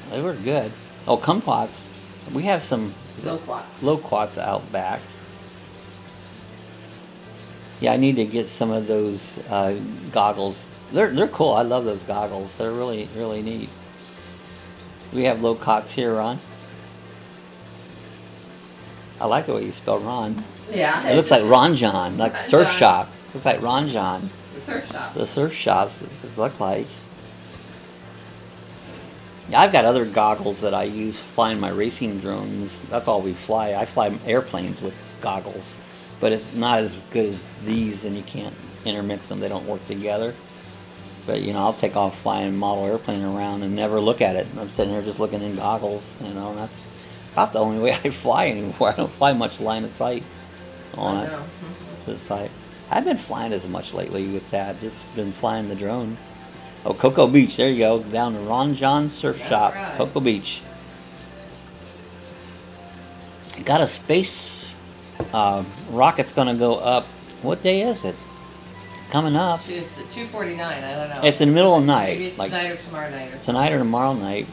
Speaker 1: they were good. Oh, kumquats. We have some loquats out back. Yeah, I need to get some of those goggles. They're cool. I love those goggles. They're really neat. We have loquats here, Ron. I like the way you spell Ron.
Speaker 3: Yeah.
Speaker 1: It looks like Ron John, like surf
Speaker 3: John.
Speaker 1: shop. Looks like Ron John.
Speaker 3: The surf shop.
Speaker 1: The surf shops look like. Yeah, I've got other goggles that I use flying my racing drones. That's all we fly. I fly airplanes with goggles, but it's not as good as these, and you can't intermix them. They don't work together. But, you know, I'll take off flying a model airplane around and never look at it. I'm sitting here just looking in goggles, you know, and that's about the only way I fly anymore. I don't fly much line of sight on it. This side. I haven't been flying as much lately with that. Just been flying the drone. Oh, Cocoa Beach. There you go. Down to Ron John Surf Shop.
Speaker 3: Right.
Speaker 1: Cocoa Beach. Got a space rocket's going to go up. What day is it? Coming up.
Speaker 3: It's at 2:49. I don't know.
Speaker 1: It's in the middle of the night.
Speaker 3: Maybe it's
Speaker 1: like
Speaker 3: tonight or tomorrow night. Or something.
Speaker 1: tonight or tomorrow night.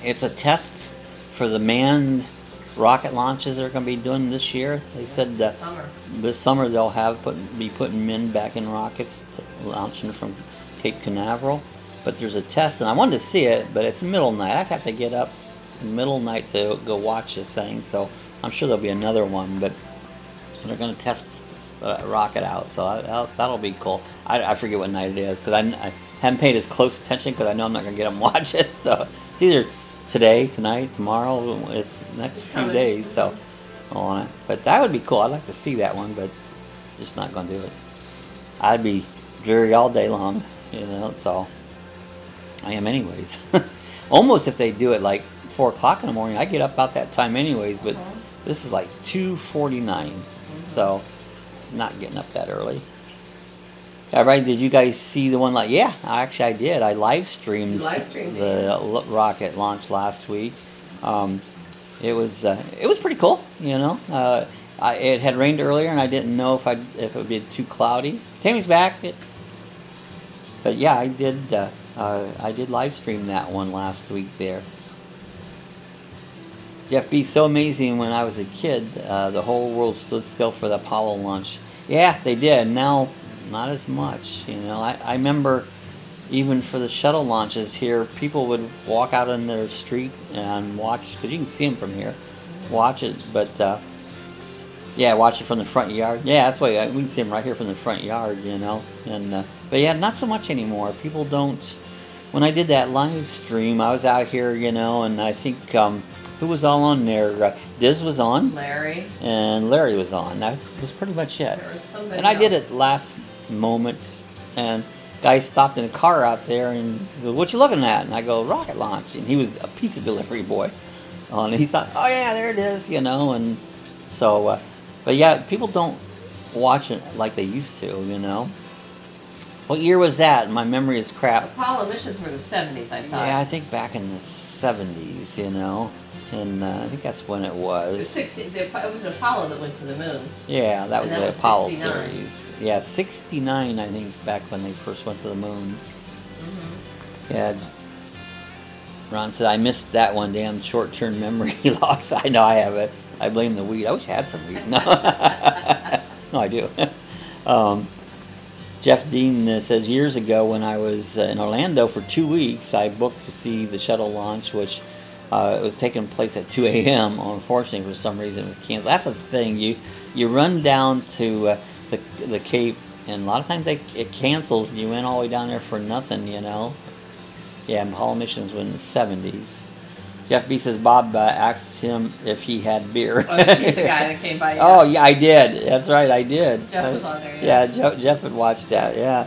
Speaker 1: It's a test for the manned rocket launches they're going to be doing this year. They said that
Speaker 3: Summer.
Speaker 1: this summer they'll be putting men back in rockets launching from Cape Canaveral. But there's a test, and I wanted to see it, but it's middle of the night. I have to get up in the middle of the night to go watch this thing, so I'm sure there'll be another one, but they're going to test a rocket out, so that'll be cool. I forget what night it is, because I haven't paid as close attention, because I know I'm not going to get them to watch it, so it's either today, tonight, tomorrow, it's next few days, so on it. But that would be cool. I'd like to see that one, but just not going to do it. I'd be dreary all day long, you know, so I am anyways. Almost if they do it like 4 o'clock in the morning, I get up about that time anyways, but this is like 2:49, so not getting up that early. Yeah, right. Did you guys see the one? Like, yeah, I did. I live streamed the rocket launch last week. It was pretty cool. You know, it had rained earlier, and I didn't know if it would be too cloudy. Tammy's back. But yeah, I did live stream that one last week there. Jeff B, so amazing. When I was a kid, the whole world stood still for the Apollo launch. Yeah, they did. Now, not as much. You know, I remember even for the shuttle launches here, people would walk out on their street and watch, because you can see them from here, watch it. But yeah, watch it from the front yard. Yeah, that's why we can see them right here from the front yard. You know, and but yeah, not so much anymore. People don't. When I did that live stream, I was out here, you know, and I think. Who was all on there? Diz was on.
Speaker 3: Larry.
Speaker 1: And Larry was on. That was pretty much it.
Speaker 3: There was somebody
Speaker 1: And I did
Speaker 3: else.
Speaker 1: it last moment. And guy stopped in a car out there and he goes, "What you looking at?" And I go, "Rocket launch." And he was a pizza delivery boy. And he thought, "Oh yeah, there it is," you know. And so, but yeah, people don't watch it like they used to, you know. What year was that? My memory is crap.
Speaker 3: Apollo missions were the 70s, I thought.
Speaker 1: Yeah, I think back in the 70s, you know. And I think that's when it was.
Speaker 3: It was Apollo that went to the moon.
Speaker 1: Yeah, that was
Speaker 3: And
Speaker 1: the
Speaker 3: that was
Speaker 1: Apollo
Speaker 3: 69.
Speaker 1: series. Yeah, 69, I think, back when they first went to the moon. Yeah. Ron said, "I missed that one. Damn short-term memory loss." I know I have it. I blame the weed. I wish I had some weed. No, no, I do. Jeff Dean says, years ago when I was in Orlando for 2 weeks, I booked to see the shuttle launch, which it was taking place at 2 a.m. Unfortunately, for some reason, it was canceled. That's the thing. You run down to the Cape, and a lot of times it cancels, and you went all the way down there for nothing, you know. Yeah, Apollo missions were in the 70s. Jeff B says Bob asked him if he had beer.
Speaker 3: Oh, the pizza guy that came by. Yeah.
Speaker 1: Oh, yeah, I did. That's right, I did.
Speaker 3: Jeff was on there.
Speaker 1: Yeah, Jeff had watched that. Yeah,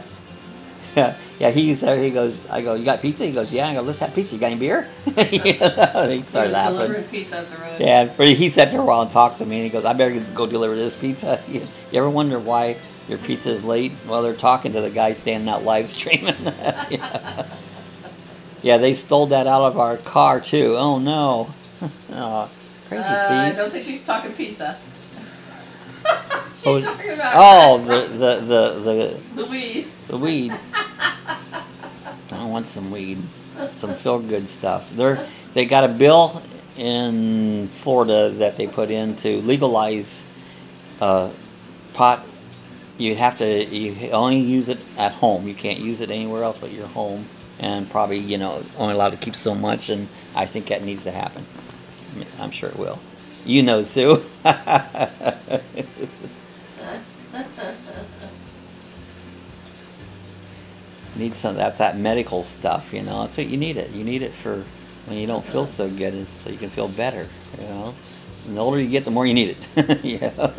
Speaker 1: yeah. He's there. He goes. I go, "You got pizza?" He goes, "Yeah." I go, "Let's have pizza. You got any beer?" You know, he started laughing.
Speaker 3: Delivering pizza up the road.
Speaker 1: Yeah, but he sat there a while and talked to me, and he goes, "I better go deliver this pizza." You ever wonder why your pizza is late? Well, they're talking to the guy standing out live streaming. Yeah, they stole that out of our car too. Oh no! Oh, crazy thieves!
Speaker 3: I don't think she's talking pizza. She's talking about the weed.
Speaker 1: The weed. I want some weed, some feel-good stuff. They got a bill in Florida that they put in to legalize pot. You only use it at home. You can't use it anywhere else but your home. And probably, you know, only allowed to keep so much, and I think that needs to happen. I'm sure it will. You know, Sue. Need some. That's that medical stuff, you know. That's what you need it. You need it for when you don't feel so good, and so you can feel better. You know, and the older you get, the more you need it. Yeah.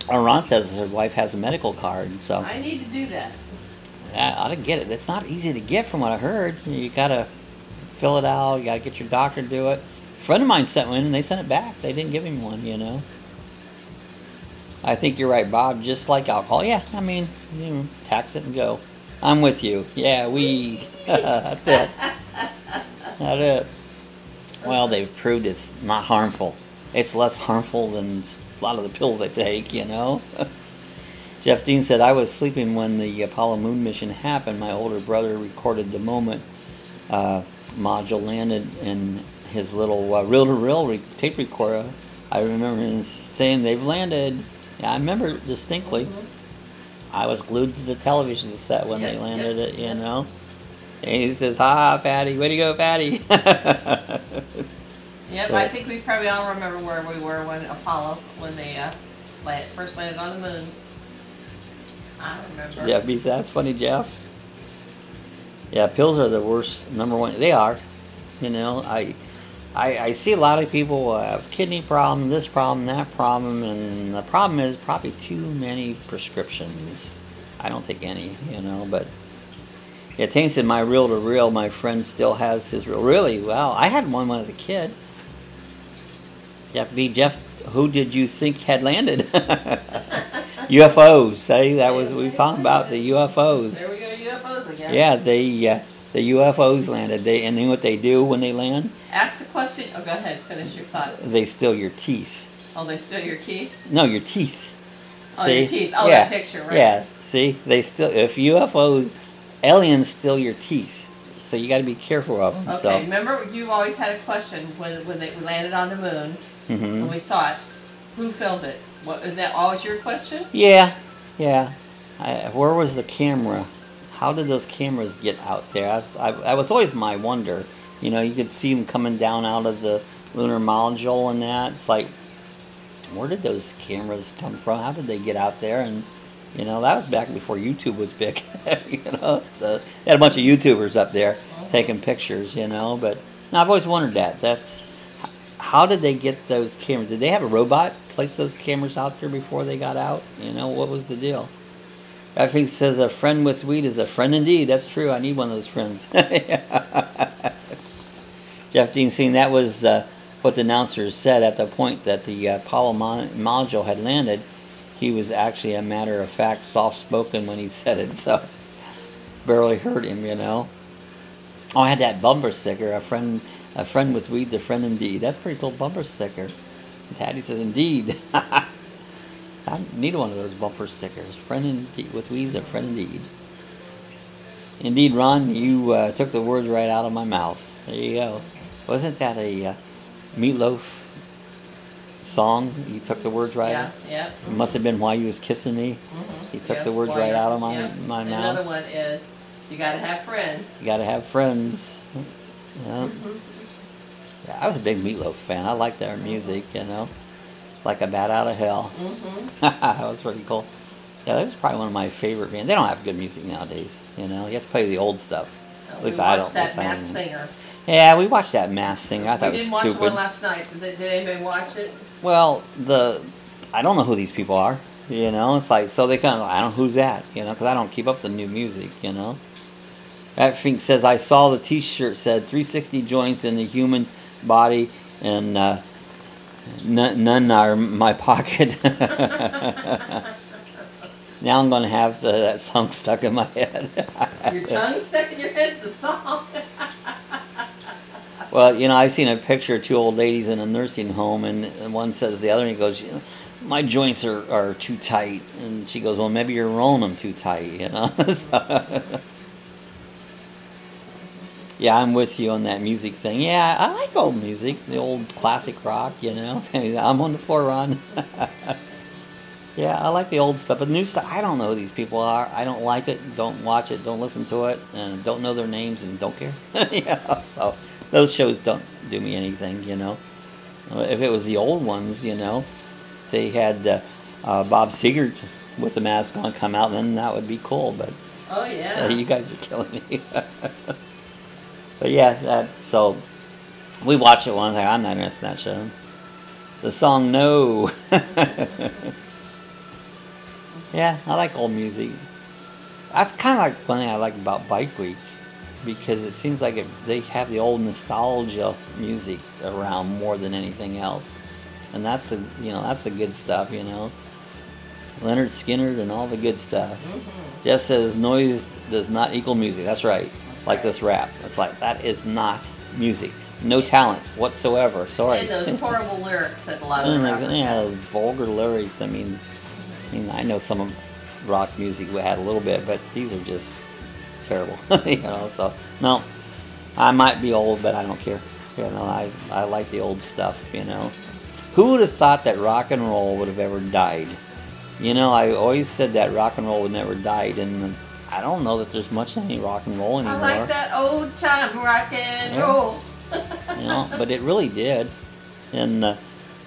Speaker 1: Ron says her wife has a medical card, so
Speaker 3: I need to do that.
Speaker 1: I ought to get it. It's not easy to get, from what I heard. You gotta fill it out. You gotta get your doctor to do it. A friend of mine sent one, and they sent it back. They didn't give him one, you know. I think you're right, Bob. Just like alcohol. Yeah, I mean, you know, tax it and go. I'm with you. Yeah, we. That's it. That's it. Well, they've proved it's not harmful. It's less harmful than a lot of the pills they take, you know. Jeff Dean said, I was sleeping when the Apollo moon mission happened. My older brother recorded the moment module landed in his little reel-to-reel tape recorder. I remember him saying they've landed. Yeah, I remember distinctly. I was glued to the television set when they landed it, you know. And he says, "Ha, Patty, way to go, Patty."
Speaker 3: Yep, I think we probably all remember where we were when Apollo, when they first landed on the moon. I remember.
Speaker 1: Jeff B says, that's funny, Jeff. Yeah, pills are the worst, number one. They are. You know, I see a lot of people have kidney problem, this problem, that problem, and the problem is probably too many prescriptions. I don't take any, you know, but yeah, Tane said my reel-to-reel, my friend still has his reel. Really? Well, I had one when I was a kid. Jeff B. Jeff, who did you think had landed? UFOs, say that was we were talking about the UFOs.
Speaker 3: There we go, UFOs again.
Speaker 1: Yeah, the UFOs landed. And then what they do when they land?
Speaker 3: Ask the question. Oh, go ahead. Finish your thought.
Speaker 1: They steal your teeth.
Speaker 3: Oh, they steal your teeth?
Speaker 1: No, your teeth.
Speaker 3: Oh,
Speaker 1: see?
Speaker 3: your teeth. Oh,
Speaker 1: yeah.
Speaker 3: that picture, right?
Speaker 1: Yeah. See, they steal. If aliens steal your teeth, so you got to be careful of them.
Speaker 3: Okay.
Speaker 1: So.
Speaker 3: Remember, you always had a question when they landed on the moon.
Speaker 1: Mm-hmm.
Speaker 3: When we saw it. Who filmed it? Is that always your question?
Speaker 1: Yeah. Yeah. Where was the camera? How did those cameras get out there? That was always my wonder. You know, you could see them coming down out of the lunar module and that. It's like, where did those cameras come from? How did they get out there? And, you know, that was back before YouTube was big. You know, they had a bunch of YouTubers up there taking pictures, you know. But no, I've always wondered that. How did they get those cameras? Did they have a robot place those cameras out there before they got out? You know, what was the deal? I think it says a friend with weed is a friend indeed. That's true. I need one of those friends. Jeff Dean saying that was what the announcers said at the point that the Apollo module had landed. He was actually, a matter of fact, soft-spoken when he said it, so barely heard him, you know. Oh, I had that bumper sticker, a friend with weed's a friend indeed. That's a pretty cool bumper sticker. Patty says, indeed. I need one of those bumper stickers. Friend indeed, with weed's a friend indeed. Indeed, Ron, you took the words right out of my mouth. There you go. Wasn't that a Meatloaf song? You took the words right out?
Speaker 3: Yeah, yeah. Mm-hmm.
Speaker 1: It must have been While You Was Kissing Me.
Speaker 3: Mm-hmm.
Speaker 1: You took the words right out of my mouth.
Speaker 3: Another one is, you gotta have friends.
Speaker 1: You gotta have friends. Yeah. Yeah, I was a big Meatloaf fan. I liked their music, you know. Like a Bat Out of Hell. Mm-hmm. That was pretty cool. Yeah, that was probably one of my favorite bands. They don't have good music nowadays, you know. You have to play the old stuff. At least I don't.
Speaker 3: That Masked Singer.
Speaker 1: Yeah, we watched that Masked Singer. I thought it was stupid.
Speaker 3: We didn't watch one last night. Did anybody watch it?
Speaker 1: Well, I don't know who these people are, you know. It's like, so they kind of, I don't know who's that, you know, because I don't keep up the new music, you know. That thing says, I saw the t-shirt said 360 joints in the human body, and none are in my pocket. Now I'm going to have that song stuck in my head.
Speaker 3: Your tongue stuck in your head's the song.
Speaker 1: Well, you know, I seen a picture of two old ladies in a nursing home, and one says the other, and he goes, you know, my joints are too tight. And she goes, well, maybe you're rolling them too tight, you know. So, yeah, I'm with you on that music thing. Yeah, I like old music, the old classic rock, you know. I'm on the floor, Ron. Yeah, I like the old stuff, but the new stuff, I don't know who these people are. I don't like it, don't watch it, don't listen to it, and don't know their names, and don't care. Yeah, so those shows do me anything, you know. If it was the old ones, you know, they had Bob Seger with the mask on come out, then that would be cool. But
Speaker 3: oh yeah,
Speaker 1: you guys are killing me. But yeah, so we watched it one time. I'm not missing that show. The song No. Yeah, I like old music. That's kind of like one thing I like about Bike Week, because it seems like they have the old nostalgia music around more than anything else, and that's the that's the good stuff, you know. Leonard Skinner and all the good stuff. Mm-hmm. Jeff says noise does not equal music. That's right. Like this rap. It's like that is not music. No talent whatsoever. Sorry.
Speaker 3: And those horrible lyrics that a lot of the rappers
Speaker 1: have. Vulgar lyrics. I mean, I know some of rock music we had a little bit, but these are just terrible. You know, so no, I might be old, but I don't care. You know, I like the old stuff. You know, who would have thought that rock and roll would have ever died? You know, I always said that rock and roll would never die, and I don't know that there's much any rock and roll anymore.
Speaker 3: I like that old time rock and roll.
Speaker 1: You know, but it really did. And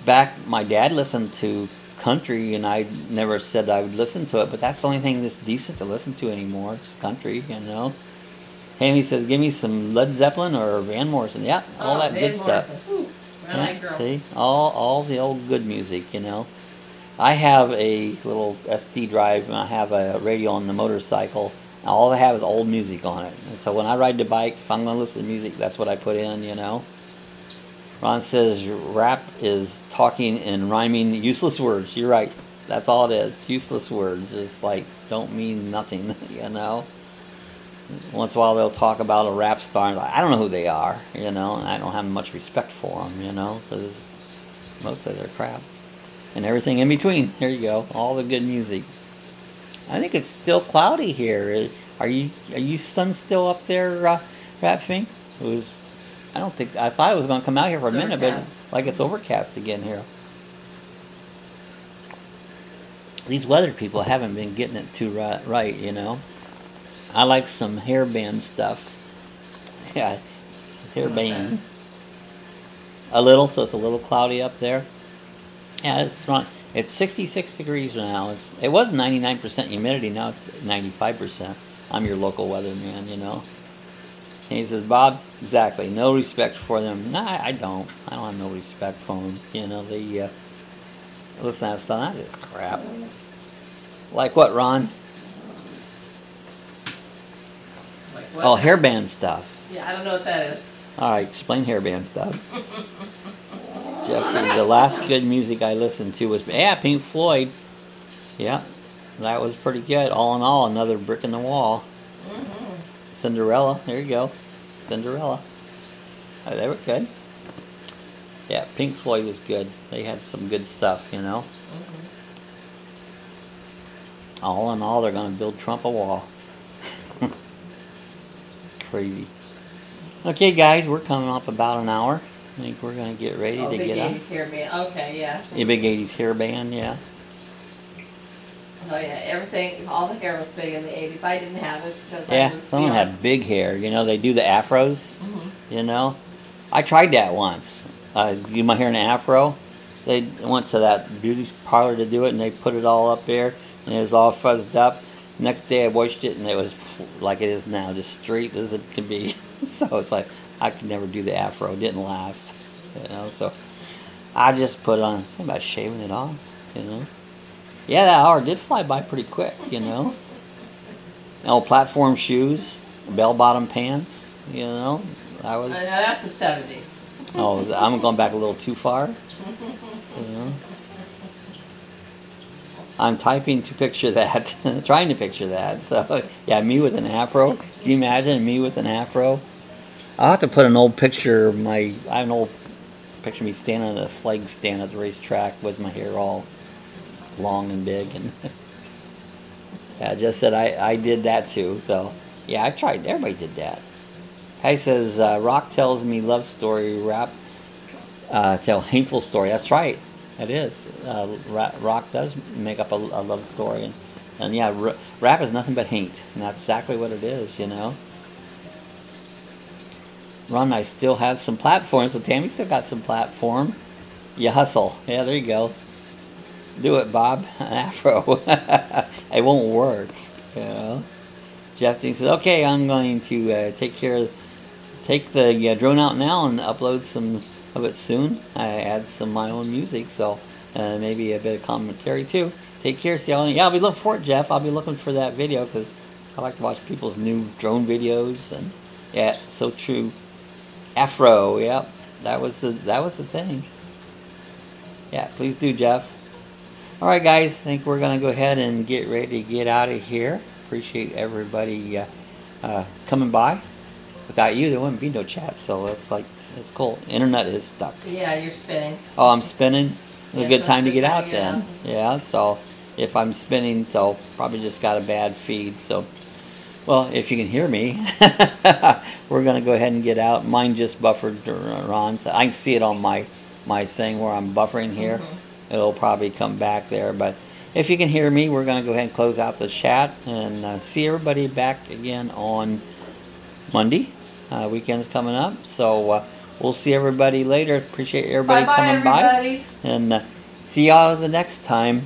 Speaker 1: back, my dad listened to country, and I never said I would listen to it, but that's the only thing that's decent to listen to anymore, is country, you know. Hammy says, give me some Led Zeppelin or Van Morrison. Yeah, all that good stuff.
Speaker 3: Ooh, I like girl.
Speaker 1: See, all the old good music, you know. I have a little SD drive, and I have a radio on the motorcycle. All I have is old music on it. And so when I ride the bike, if I'm going to listen to music, that's what I put in, you know. Ron says rap is talking and rhyming useless words. You're right. That's all it is. Useless words. It's like, don't mean nothing, you know. Once in a while they'll talk about a rap star, and I don't know who they are, you know, and I don't have much respect for them, you know, because most of their crap. And everything in between. Here you go. All the good music. I think it's still cloudy here. Are you sun still up there, Rat Fink? I thought it was going to come out here for a minute, but like it's overcast again here. These weather people haven't been getting it too right, you know. I like some hairband stuff. Yeah, hairband. A little, so it's a little cloudy up there. Yeah, it's wrong. It's 66 degrees now. It was 99% humidity. Now it's 95%. I'm your local weatherman, you know. And he says, Bob, exactly. No respect for them. Nah, I don't. I don't have no respect for them. You know, they listen to that stuff. That is crap. Like what, Ron?
Speaker 3: Like what?
Speaker 1: Oh, hairband stuff.
Speaker 3: Yeah, I don't know what that is.
Speaker 1: All right, explain hairband stuff. Jeffrey, the last good music I listened to was Pink Floyd. Yeah, that was pretty good. All in all, another brick in the wall. Mm-hmm. Cinderella, there you go. Cinderella. Oh, they were good. Yeah, Pink Floyd was good. They had some good stuff, you know. Mm-hmm. All in all, they're going to build Trump a wall. Crazy. Okay, guys, we're coming up about an hour. I think we're going to get ready to get up.
Speaker 3: Big 80s hairband. Okay, yeah.
Speaker 1: A big 80s hairband, yeah.
Speaker 3: Oh, yeah. Everything, all the hair was big in the 80s. I didn't have it because I was
Speaker 1: someone had big hair. You know, they do the afros. Mm-hmm. You know, I tried that once. Do my hair in an afro. They went to that beauty parlor to do it, and they put it all up there, and it was all fuzzed up. Next day I washed it, and it was like it is now, just straight as it can be. So it's like, I could never do the afro. It didn't last, you know. So I just put on something about shaving it off, you know. Yeah, that hour did fly by pretty quick, you know. Old platform shoes, bell-bottom pants, you know. That was.
Speaker 3: That's the 70s.
Speaker 1: Oh, I'm going back a little too far. You know. I'm typing to picture that, trying to picture that. So yeah, me with an afro. Can you imagine me with an afro? I'll have to put an old picture of I have an old picture of me standing on a flag stand at the racetrack with my hair all long and big. And yeah, I just said I did that too. So yeah, I tried. Everybody did that. He says, rock tells me love story, rap tell hateful story. That's right. It is. Rock does make up a love story. And yeah, rap is nothing but hate. And that's exactly what it is, you know. Ron, I still have some platforms. So Tammy still got some platform. You hustle. Yeah, there you go. Do it, Bob. An afro. It won't work. You know. Jeff Dean says, okay, I'm going to take the drone out now and upload some of it soon. I add some of my own music, so maybe a bit of commentary too. Take care. See y'all. Yeah, I'll be looking for it, Jeff. I'll be looking for that video because I like to watch people's new drone videos. And yeah, so true. Afro. Yep, that was the thing. Yeah, please do, Jeff. All right, guys. I think we're gonna go ahead and get ready to get out of here. Appreciate everybody coming by. Without you, there wouldn't be no chat. So it's cool. Internet is stuck.
Speaker 3: Yeah, you're spinning.
Speaker 1: Oh, I'm spinning. It's a good
Speaker 3: so
Speaker 1: time to get out
Speaker 3: out.
Speaker 1: then. Yeah. So if I'm spinning, so probably just got a bad feed. So, well, if you can hear me, we're gonna go ahead and get out. Mine just buffered, Ron. So I can see it on my thing where I'm buffering here. It'll probably come back there, but if you can hear me, we're going to go ahead and close out the chat and see everybody back again on Monday. Weekend's coming up, so we'll see everybody later. Appreciate everybody coming by. And see y'all the next time.